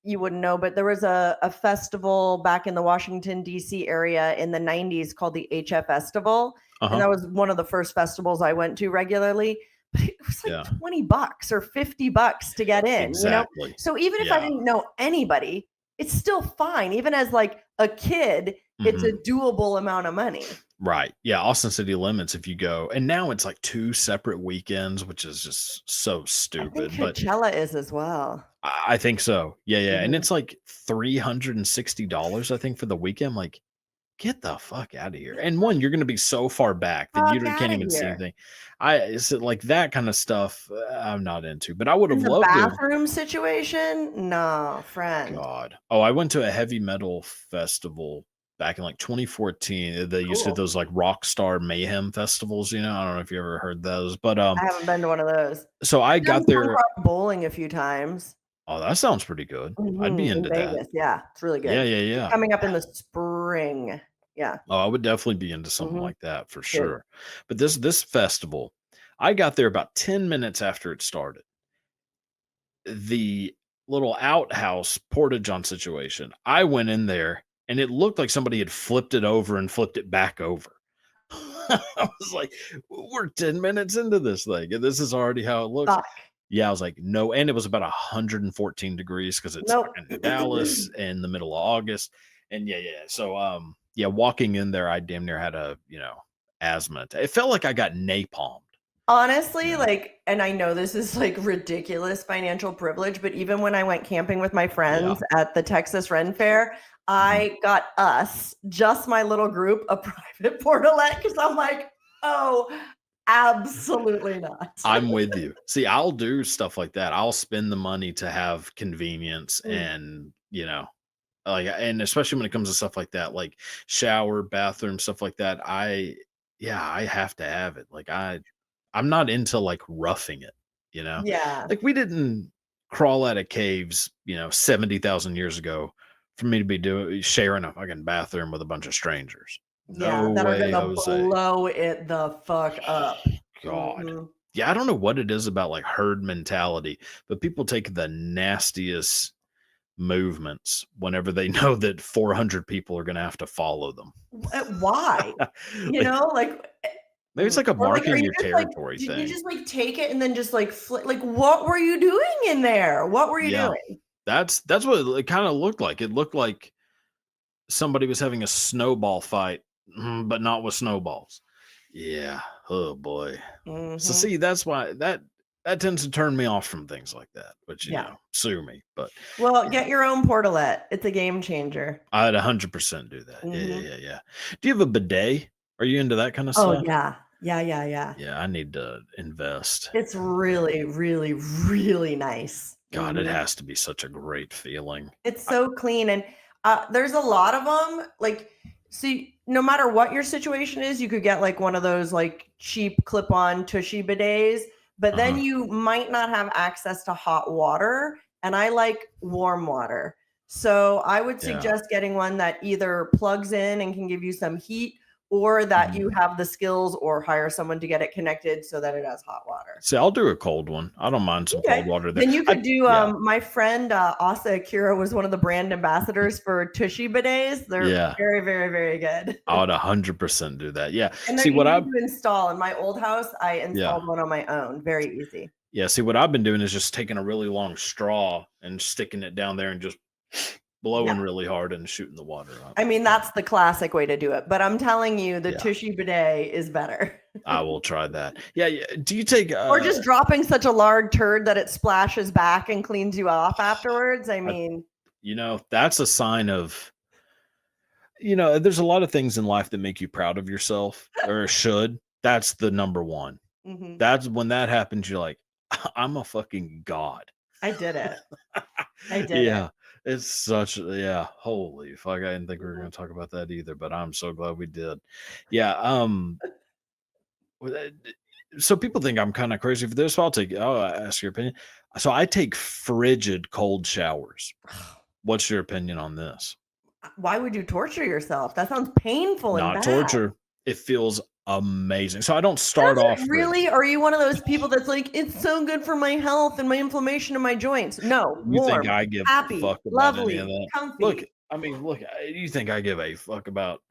you wouldn't know, but there was a festival back in the Washington, D.C. area in the 90s called the HF Festival. And that was one of the first festivals I went to regularly. But it was like $20 or $50 to get in, Exactly. So even if I didn't know anybody, it's still fine. Even as like a kid, it's a doable amount of money. Right. Yeah. Austin City Limits, if you go, and now it's like 2 separate weekends, which is just so stupid. I think Coachella is as well. I think so. Yeah. And it's like $360, I think, for the weekend. Like, get the fuck out of here. And one, you're going to be so far back that you can't even see anything. It's like that kind of stuff I'm not into, but I would have loved the bathroom situation. No, friend. God. Oh, I went to a heavy metal festival back in like 2014. They used to those like Rockstar Mayhem festivals, I don't know if you ever heard those, but I haven't been to one of those. So I got there bowling a few times. Oh, that sounds pretty good. I'd be into that. Yeah, it's really good. Yeah. Coming up in the spring. Yeah. Oh, I would definitely be into something like that for sure. But this festival, I got there about 10 minutes after it started. The little outhouse porta-john situation, I went in there and it looked like somebody had flipped it over and flipped it back over. I was like, we're 10 minutes into this thing and this is already how it looks. Yeah, I was like, no. And it was about 114 degrees because it's in Dallas in the middle of August. And yeah. So, walking in there, I damn near had a, asthma. It felt like I got napalmed. Honestly, and I know this is like ridiculous financial privilege, but even when I went camping with my friends at the Texas Ren Fair, I got just my little group, a private portalet because I'm like, oh, absolutely not. I'm with you. See, I'll do stuff like that. I'll spend the money to have convenience and, and especially when it comes to stuff like that, like shower, bathroom, stuff like that. I have to have it. Like I'm not into like roughing it, Yeah. Like we didn't crawl out of caves, 70,000 years ago for me to be sharing a fucking bathroom with a bunch of strangers. No that way, are gonna blow it the fuck up. God. Yeah, I don't know what it is about like herd mentality, but people take the nastiest movements whenever they know that 400 people are going to have to follow them. Why? Maybe it's like a marking your territory thing. Did you just like take it and then just like flip? Like, what were you doing in there? What were you doing? That's what it kind of looked like. It looked like somebody was having a snowball fight, but not with snowballs. Yeah. Oh boy. So see, that's why that tends to turn me off from things like that, which, sue me, but. Well, get your own portalet. It's a game changer. I'd 100% do that. Yeah. Do you have a bidet? Are you into that kind of stuff? Oh yeah. Yeah, I need to invest. It's really, really, really nice. God, it has to be such a great feeling. It's so clean. And there's a lot of them. Like, see, no matter what your situation is, you could get like one of those like cheap clip-on tushy bidets, but then you might not have access to hot water. And I like warm water. So I would suggest getting one that either plugs in and can give you some heat, or that you have the skills or hire someone to get it connected so that it has hot water. See, I'll do a cold one. I don't mind some cold water there. Then you could do, my friend Asa Akira was one of the brand ambassadors for Tushy bidets. They're very, very, very good. I would 100% do that. Yeah. And see what I install in my old house, I installed one on my own. Very easy. Yeah. See, what I've been doing is just taking a really long straw and sticking it down there and just blowing really hard and shooting the water up. I mean, that's the classic way to do it. But I'm telling you, the Tushy bidet is better. I will try that. Yeah. Do you take or just dropping such a large turd that it splashes back and cleans you off afterwards? I mean, that's a sign of, there's a lot of things in life that make you proud of yourself or should. That's the number one. Mm-hmm. That's when that happens. You're like, I'm a fucking god. I did it. I did it. It's such, holy fuck. I didn't think we were going to talk about that either, but I'm so glad we did. Yeah. So people think I'm kind of crazy for this. I'll ask your opinion. So I take frigid cold showers. What's your opinion on this? Why would you torture yourself? That sounds painful and bad. Not torture. It feels amazing. So I don't start off. Really? Or are you one of those people that's like, it's so good for my health and my inflation in my joints? No. You warm, think I give happy, a fuck about lovely, any of that? comfy. Look, you think I give a fuck about,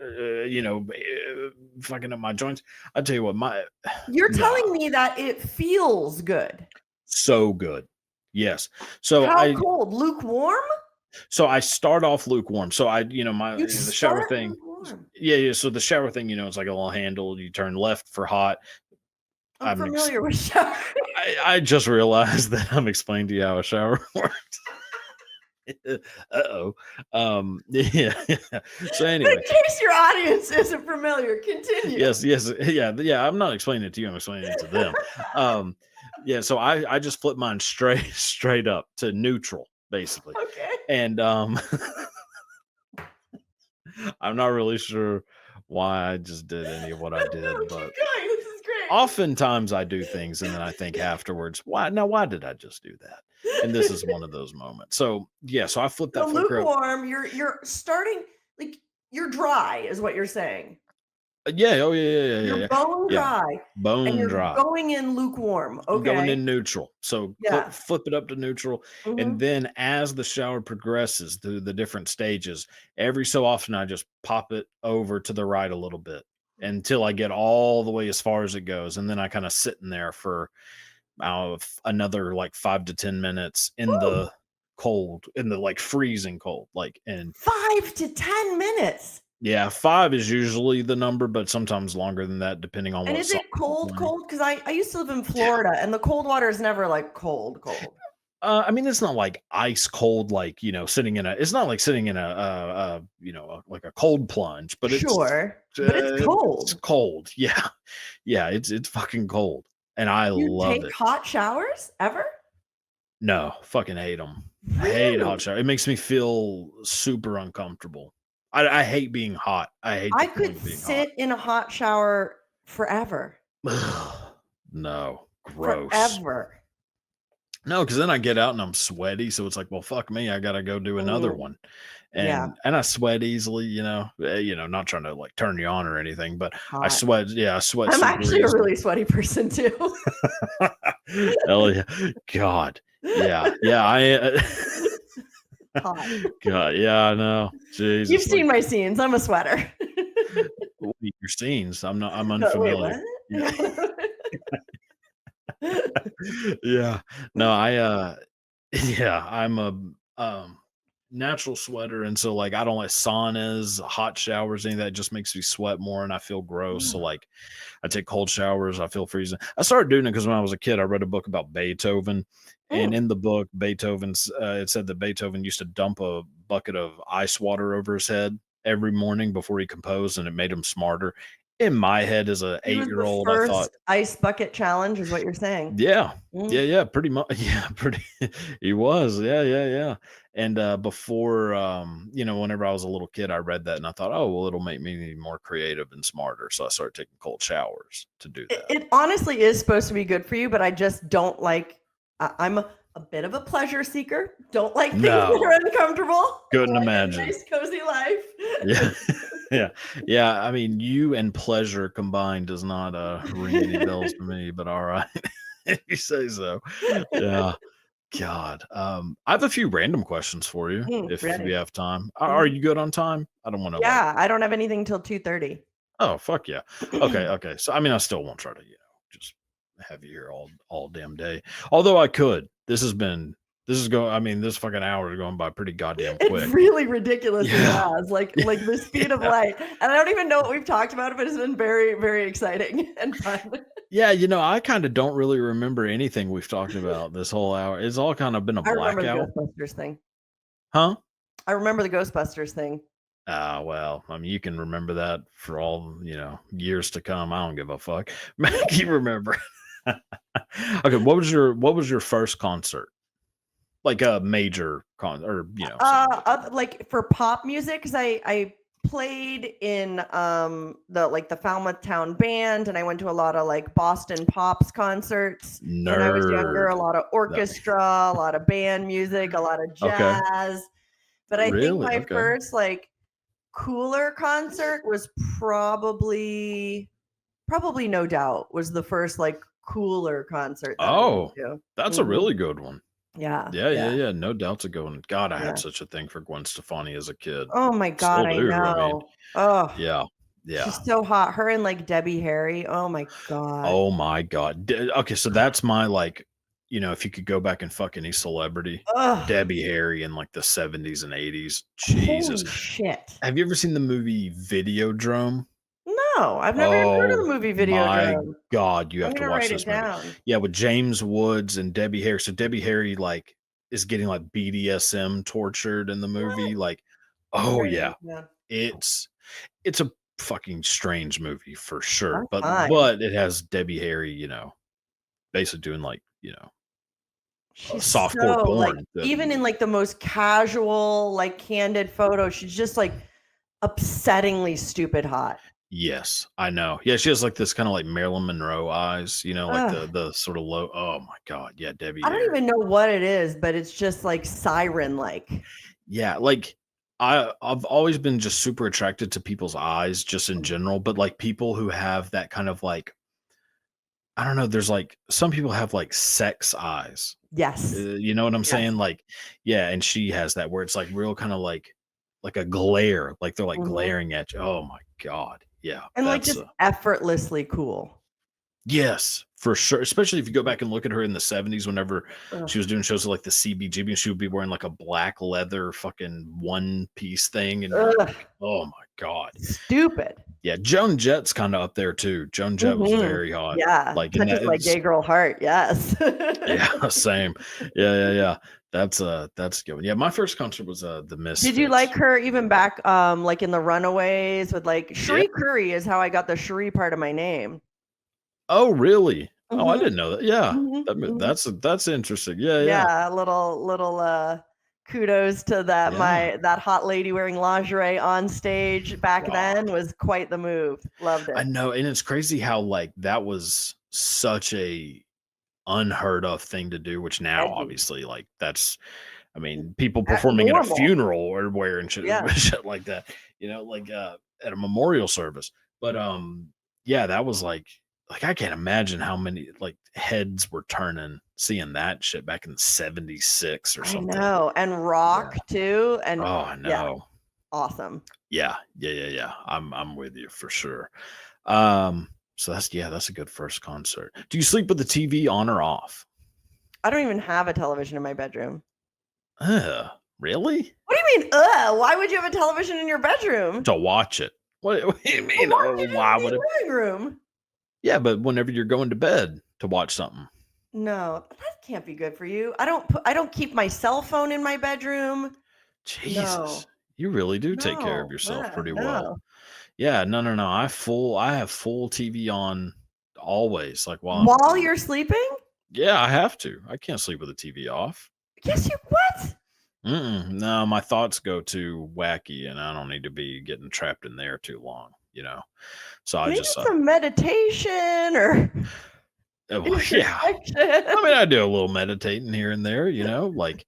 fucking up my joints? I tell you what, you're telling me that it feels good. So good. Yes. So how cold? Lukewarm? So I start off lukewarm. So the shower thing. Yeah. So the shower thing, it's like a little handle. You turn left for hot. I'm familiar with shower. I just realized that I'm explaining to you how a shower works. Uh-oh. Yeah. So anyway. In case your audience isn't familiar, continue. Yes. Yeah. I'm not explaining it to you. I'm explaining it to them. So I just flip mine straight up to neutral, basically. Okay. And I'm not really sure why I just did any of what I did, but this is great. Oftentimes I do things and then I think afterwards, why did I just do that? And this is one of those moments. So so I flipped that lukewarm. You're starting like you're dry, is what you're saying. Yeah. You're bone dry. Bone dry. Going in lukewarm. Okay. Going in neutral. So flip it up to neutral. Mm-hmm. And then as the shower progresses through the different stages, every so often I just pop it over to the right a little bit until I get all the way as far as it goes. And then I kind of sit in there for another like 5 to 10 minutes in the cold, in the like freezing cold, like in 5 to 10 minutes. Yeah, 5 is usually the number, but sometimes longer than that, depending on what. And is it cold? Because I used to live in Florida, and the cold water is never like cold. I mean, it's not like ice cold, like sitting in a. It's not like sitting in like a cold plunge, but it's but it's cold. It's cold, yeah. It's fucking cold, and I love it. You take hot showers ever? No, fucking hate them. Really? I hate hot shower. It makes me feel super uncomfortable. I hate being hot. I could sit in a hot shower forever. No, gross. Forever. No, because then I get out and I'm sweaty. So it's like, well, fuck me. I got to go do another one. And I sweat easily, not trying to like turn you on or anything, but hot. I sweat. Yeah, I sweat. I'm actually a really sweaty person too. Hell yeah. God. Yeah. God, yeah, I know. Jesus. You've seen my scenes. I'm a sweater. Your scenes. I'm unfamiliar. Yeah. No, I'm a natural sweater, and so like I don't like saunas, hot showers, anything that just makes me sweat more and I feel gross. So like I take cold showers, I feel freezing. I started doing it because when I was a kid, I read a book about Beethoven. And in the book, it said that Beethoven used to dump a bucket of ice water over his head every morning before he composed, and it made him smarter. In my head as an 8-year-old, I thought ice bucket challenge is what you're saying. Yeah. Pretty much. Yeah, he was. Yeah. And before, whenever I was a little kid, I read that and I thought, oh, well, it'll make me more creative and smarter. So I started taking cold showers to do that. It honestly is supposed to be good for you, but I just don't like. I'm a bit of a pleasure seeker. Don't like things that are uncomfortable. Couldn't imagine. Nice, cozy life. Yeah. Yeah. Yeah. I mean, you and pleasure combined does not ring any bells to me, but all right. If you say so. Yeah. God. I have a few random questions for you if we Ready. have time. Are Mhm. you good on time? I don't want to like, Yeah, I don't have anything till 2:30. oh fuck yeah. Okay, okay. So I mean I still won't try to, just have you here all damn day. Although I could. This is going I mean, this fucking hour is going by pretty goddamn It quick. really ridiculously Yeah. has, like the speed of light, and I don't even know what we've talked about, but it's been very, very exciting and fun. Yeah, I kind of don't really remember anything we've talked about this whole hour. It's all kind of been a I remember the blackout. Ghostbusters thing. Huh? I remember the Ghostbusters thing. Ah, well, I mean, you can remember that for all, years to come. I don't give a fuck. Make you remember. Okay, what was your first concert? Like a major con or, something like that. Like for pop music, because I played in the Falmouth Town Band, and I went to a lot of like Boston Pops concerts when I was younger. Nerd. A lot of That orchestra, a lot of band music, a lot of okay. jazz. But I think Really? my Okay. first like cooler concert was probably No Doubt was the first like cooler concert that I went Oh, to. that's a Mhm. really good one. Yeah, Yeah, yeah, yeah, yeah. No doubt's a good one. God, I had yeah. such a thing for Gwen Stefani as a kid. Oh my god, Still I do. I mean, know. Oh, yeah, yeah. she's so hot. Her and like Debbie Harry. Oh my god. Oh my god. Okay, so that's my like, if you could go back and fuck any celebrity, Ugh. Debbie Harry in like the 70s and 80s. Jesus. Holy shit. Have you ever seen the movie Videodrome? No, I've never even heard of Oh the movie my Videodrome. god, you I'm have to gonna watch write it this movie. down. Yeah, with James Woods and Debbie Harry. So Debbie Harry like is getting like BDSM tortured in the What? movie. Like, I'm oh writing yeah. it down. It's a fucking strange movie for sure. I'm But fine. but it has Debbie Harry, basically doing like, She's softcore so like porn. even in like the most casual, like candid photo, she's just like upsettingly stupid hot. Yes, I know. Yeah, she has like this kind of like Marilyn Monroe eyes, like Ugh. the sort of low. Oh my god, yeah, Debbie I don't Harry. even know what it is, but it's just like siren like. Yeah, like I've always been just super attracted to people's eyes just in general, but like people who have that kind of like I don't know, there's like some people have like sex eyes. Yes. You know what I'm Yes. saying? Like, yeah, and she has that where it's like real kind of like a glare, like they're like Mhm. glaring at you. Oh my god. Yeah, And like that's just effortlessly cool. yes, for sure. Especially if you go back and look at her in the 70s whenever she was Ugh. doing shows like the CBGB and she would be wearing like a black leather fucking one piece thing and you're Ugh. like, "Oh my god." Stupid. Yeah, Joan Jett's kind of up there too. Joan Jett was Mhm. very hot. Yeah. Like in Touches that my it's gay girl heart. Yes. yeah, same. Yeah, yeah, yeah. That's a good one. Yeah, my first concert was the Did you like Misfits. her even back like in the Runaways with like Yeah. Cherie Curry is how I got the Cherie part of my name. Oh, really? Oh, I Mhm. didn't know that. Yeah. Mhm. Mhm. That's interesting. Yeah, yeah. Yeah, little kudos to Yeah. that hot lady wearing lingerie on stage back God. then was quite the move. Loved I it. know, and it's crazy how like that was such a unheard of thing to do, which now Edgy. obviously like that's I mean, people performing at a Normal. funeral or wearing shit, Yeah. shit like that, like at a memorial service. But yeah, that was like I can't imagine how many like heads were turning seeing that shit back in 76 or I something. know. And Yeah. rock too. And Oh, I yeah, know. awesome. Yeah, yeah, yeah, yeah. I'm with you for sure. Um, so that's a good first concert. Do you sleep with the TV on or off? I don't even have a television in my bedroom. Really? What do you mean, ugh? Why would you have a television in your bedroom? To watch it. What do you Well, mean? why would you do Why it in would it? the living room? Yeah, but whenever you're going to bed to watch something. No, that can't be good for you. I don't keep my cell phone in my bedroom. Jesus. No. You really do take care of No. yourself pretty well. No. Yeah, no, no, no. I have full TV on always, like while I'm While you're sleeping? yeah, I have to. I can't sleep with the TV off. Yes, you what? No, my thoughts go too wacky, and I don't need to be getting trapped in there too long. So I Maybe just, some meditation or well, yeah. introspection. I mean, I do a little meditating here and there. Like,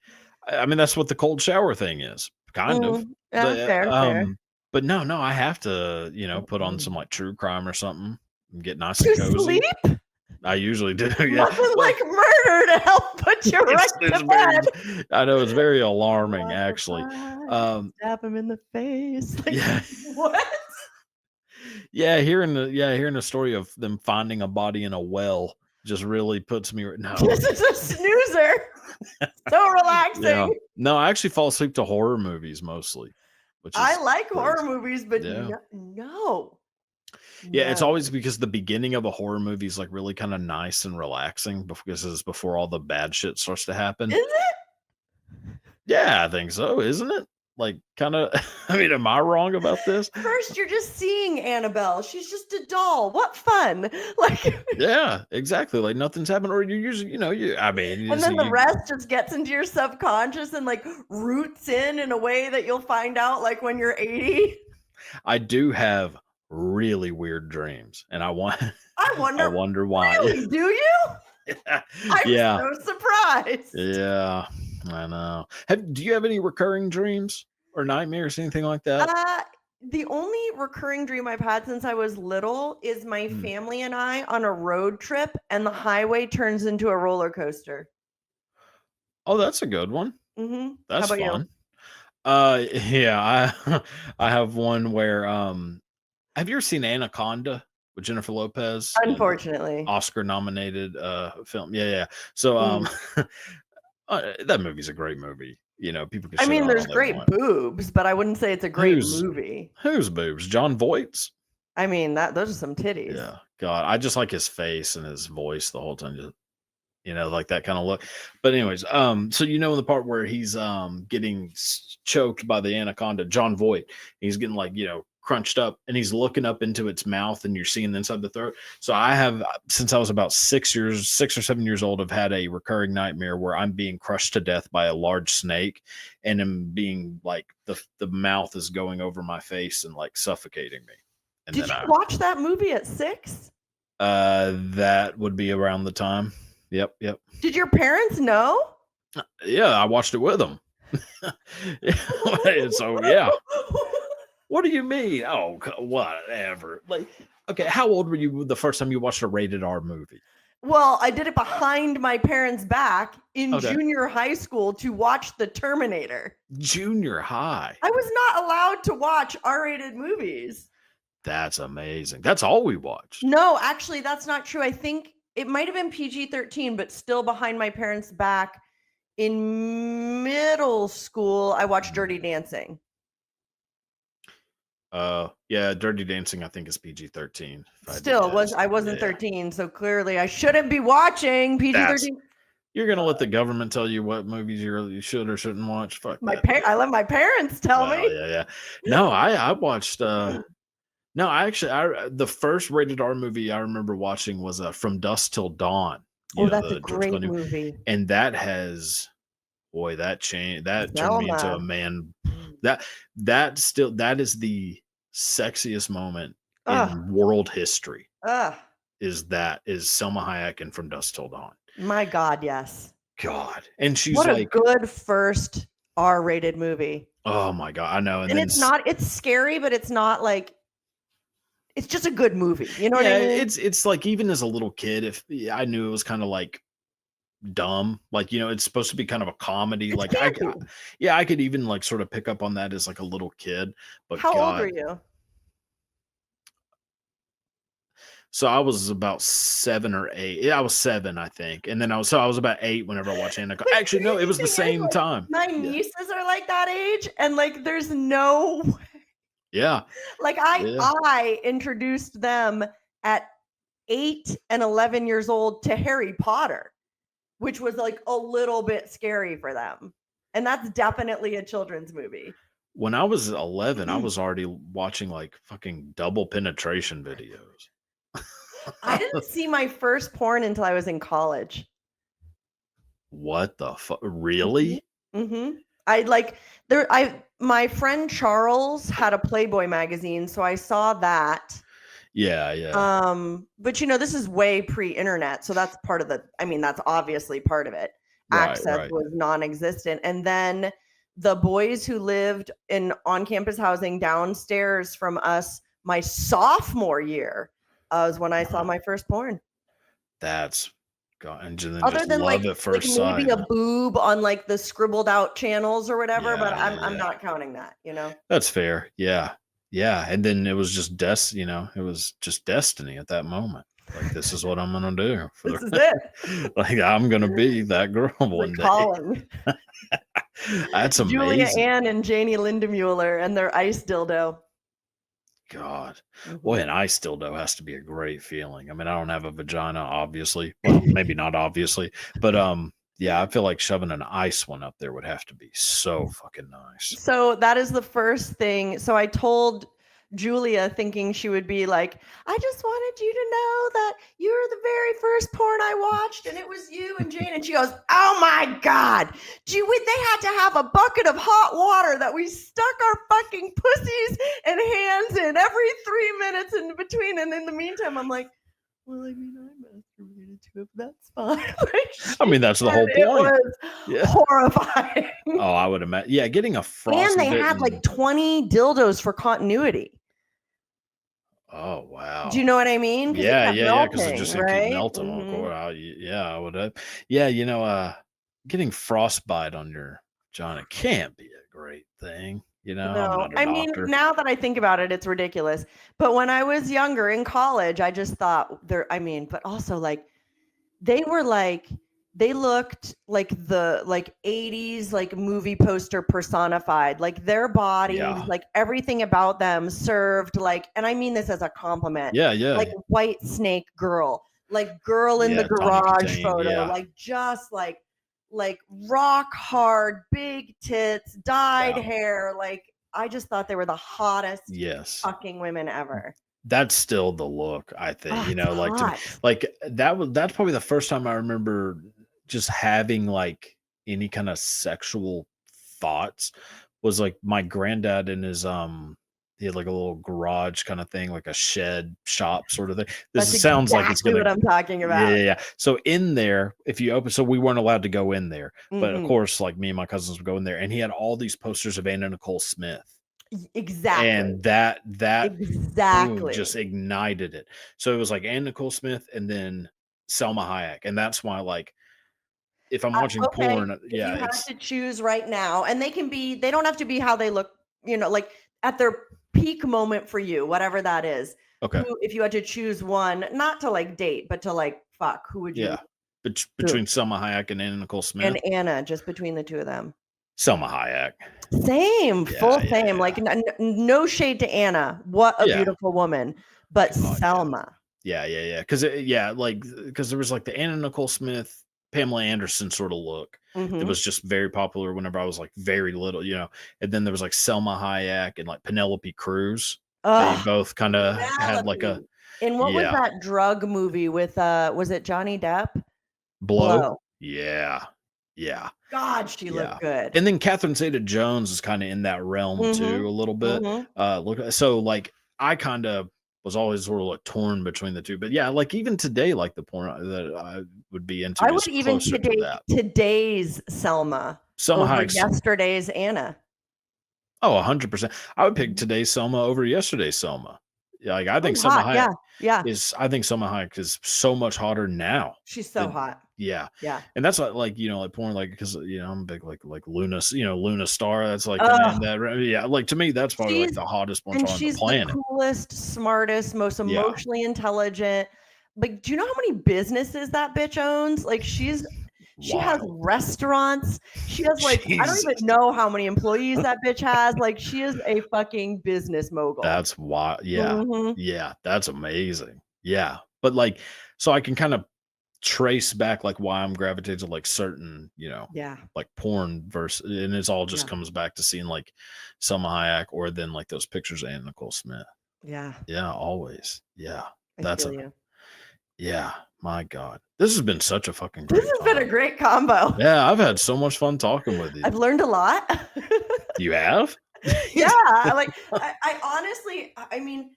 I mean, that's what the cold shower thing is, kind of. Yeah, fair, fair. But no, I have to, put on some like true crime or something and get nice and To cozy. sleep? I usually do. Yeah. Nothing Well, like murder to help put you right it's to very, bed. I know it's very alarming, Walk actually. by, stab him in the face. Like, Yeah. what? Hearing the story of them finding a body in a well just really puts me no. This is a snoozer. So Yeah. relaxing. No, I actually fall asleep to horror movies mostly, which I is like horror crazy. movies, but Yeah. no. Yeah, it's No. always because the beginning of a horror movie is like really kind of nice and relaxing because it's before all the bad shit starts to happen. Is it? Yeah, I think so, isn't it? Like kind of I mean, am I wrong about this? First, you're just seeing Annabelle. She's just a doll. What fun. Like, Yeah, exactly. Like nothing's happened, or you usually, I mean, and then the rest just gets into your subconscious and like roots in a way that you'll find out like when you're 80. I do have really weird dreams, and I I wonder why. really, do you? I'm Yeah, so surprised. yeah, I know. Do you have any recurring dreams or nightmares, anything like that? The only recurring dream I've had since I was little is my Hmm. family and I on a road trip, and the highway turns into a roller coaster. Oh, that's a good one. Mm-hmm. How That's about you? fun. Yeah, I have one where have you ever seen Anaconda with Jennifer Lopez? Unfortunately. Oscar nominated film. Yeah, yeah. So that movie's a great movie. People can I shit mean, on it there's all they great want. boobs, but I wouldn't say it's a great movie. Whose boobs? John Voight's? I mean, those are some titties. Yeah. God, I just like his face and his voice the whole time. Just, like that kind of look. But anyways, so in the part where he's getting choked by the anaconda, John Voight, he's getting like, crunched up and he's looking up into its mouth and you're seeing the inside the throat. So I have, since I was about 6 or 7 years old, I've had a recurring nightmare where I'm being crushed to death by a large snake and I'm being like the mouth is going over my face and like suffocating me. And Did you watch that movie at 6? That would be around the time. Yep. Did your parents know? Yeah, I watched it with them. So yeah. What do you mean? Oh, whatever. Like, okay, how old were you the first time you watched a rated R movie? Well, I did it behind my parents' back in Okay. junior high school to watch The Terminator. Junior high. I was not allowed to watch R-rated movies. That's amazing. That's all we watched. No, actually, that's not true. I think it might have been PG-13, but still behind my parents' back. In middle school, I watched Dirty Dancing. Yeah, Dirty Dancing I think is PG-13. I wasn't 13, so clearly I shouldn't be watching PG-13. You're gonna let the government tell you what movies you should or shouldn't watch? Fuck I let my parents tell me. Yeah. No, I watched. No, the first rated R movie I remember watching was From Dusk Till Dawn. That's a great movie, and that has, boy, that turned me into a man. That is the sexiest moment in world history. Is Selma Hayek in From Dusk Till Dawn? My God, yes. God, and she's what like a good first R-rated movie. Oh my God, I know, and it's scary, but it's not like. It's just a good movie. You know what I mean? It's like, even as a little kid, I knew it was kind of like dumb, like, it's supposed to be kind of a comedy. It's like campy. I could even like sort of pick up on that as like a little kid. But how old were you? So I was about 7 or 8. Yeah, I was 7, I think. And then I was about 8 whenever I watched Anaconda. Actually, no, it was the same time. My nieces are like that age, and like there's no way. Yeah. Like I introduced them at 8 and 11 years old to Harry Potter, which was like a little bit scary for them. And that's definitely a children's movie. When I was 11, I was already watching like fucking double penetration videos. I didn't see my first porn until I was in college. What the fuck? Really? Mm-hmm. My friend Charles had a Playboy magazine, so I saw that. Yeah. But this is way pre-internet, so that's that's obviously part of it. Access was non-existent. And then the boys who lived in on-campus housing downstairs from us my sophomore year was when I saw my first porn. That's God, and then Other just than love at first sight. maybe a boob on like the scribbled out channels or whatever, but Yeah, I'm not counting that, you know. That's fair. Yeah. Yeah. And then it was just it was just destiny at that moment. Like, this is what I'm gonna do This is it. like, I'm gonna be that girl one day. Calling. That's Julia amazing. Ann and Janie Lindemuller and their ice dildo. God. Mhm. Boy, an ice dildo has to be a great feeling. I mean, I don't have a vagina, obviously. Well, maybe not obviously, but yeah, I feel like shoving an ice one up there would have to be so fucking nice. So that is the first thing. So I told Julia, thinking she would be like, I just wanted you to know that you were the very first porn I watched, and it was you and Jane. And she goes, oh my God. They had to have a bucket of hot water that we stuck our fucking pussies and hands in every 3 minutes in between. And in the meantime, I'm like, well, I mean, I masturbated to it, but that's fine. I mean, that's the whole point. It was horrifying. Oh, I would imagine. Yeah, getting a frosty. And they had like 20 dildos for continuity. Oh wow! Do you know what I mean? Yeah, because it just right? keep melting. I would. Yeah, getting frostbite on your vagina can't be a great thing. You know, I'm No, not a I mean, doctor. now that I think about it, it's ridiculous. But when I was younger in college, I just thought but also like they looked like the 80s like movie poster personified, like their bodies, like everything about them served like, and I mean this as a compliment. Yeah. Like White Snake Girl, like girl in the garage photo, like just like rock hard, big tits, dyed hair. Like I just thought they were the hottest fucking women ever. That's still the look, I think. That's probably the first time I remember just having like any kind of sexual thoughts. Was like my granddad in his he had like a little garage kind of thing, like a shed shop sort of thing. Sounds like it's what I'm talking about. Yeah. So in there, if you open, so we weren't allowed to go in there, but of course, like me and my cousins would go in there, and he had all these posters of Anna Nicole Smith. Exactly. And that boom, just ignited it. So it was like Anna Nicole Smith and then Selma Hayek, and that's why, like, if I'm watching porn, you have to choose right now, and they don't have to be how they look, you know, like at their peak moment for you, whatever that is. Okay. If you had to choose one, not to like date, but to like fuck, who would you? Yeah. Between Selma Hayek and Anna Nicole Smith. And Anna, just between the two of them. Selma Hayek. Same, same. Like no shade to Anna. What a beautiful woman. But Selma. Yeah. Because there was like the Anna Nicole Smith, Pamela Anderson sort of look. It was just very popular whenever I was like very little, you know. And then there was like Selma Hayek and like Penelope Cruz. They both kind of had like a. And what was that drug movie with was it Johnny Depp? Blow. Yeah. God, she looked good. And then Catherine Zeta-Jones is kind of in that realm too, a little bit. So like I kind of was always sort of like torn between the two, but yeah, like even today, like the porn that I would be into, I would even today's Selma over Hayek's, yesterday's Anna. Oh, 100%. I would pick today's Selma over yesterday's Selma. Like I think Selma Hayek I think Selma Hayek is so much hotter now. She's so hot. Yeah. And that's like, you know, like porn, like, because, you know, I'm a big like Luna, Luna Star. That's like, like to me, that's probably like the hottest porn star on the planet. The coolest, smartest, most emotionally intelligent. Like, do you know how many businesses that bitch owns? Like, she has restaurants. She has like, I don't even know how many employees that bitch has. Like, she is a fucking business mogul. That's why. Yeah. Yeah. That's amazing. Yeah. But like, so I can kind of trace back like why I'm gravitated to like certain, you know, like porn versus, and it's all just comes back to seeing like Selma Hayek or then like those pictures of Anna Nicole Smith. Yeah, always. That's my God, this has been such a fucking great been a great combo. I've had so much fun talking with you. I've learned a lot. You have? Like I honestly, I mean,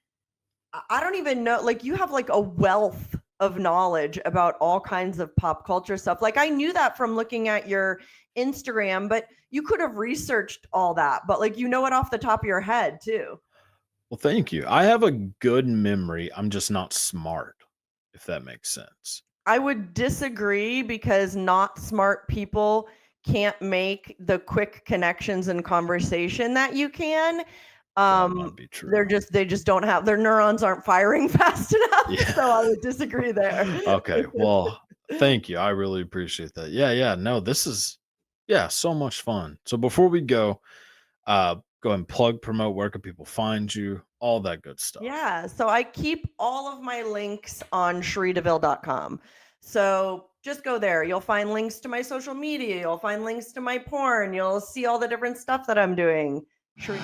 I don't even know, like you have like a wealth of knowledge about all kinds of pop culture stuff. Like I knew that from looking at your Instagram, but you could have researched all that, but like you know it off the top of your head too. Well, thank you. I have a good memory. I'm just not smart, if that makes sense. I would disagree because not smart people can't make the quick connections and conversation that you can. That might be true. They just don't have their neurons aren't firing fast enough. Yeah. So I would disagree there. Okay. Well, thank you. I really appreciate that. Yeah. No, this is, so much fun. So before we go ahead and plug, promote, where can people find you, all that good stuff. Yeah. So I keep all of my links on CherieDeVille.com. So just go there. You'll find links to my social media. You'll find links to my porn. You'll see all the different stuff that I'm doing. Cherie.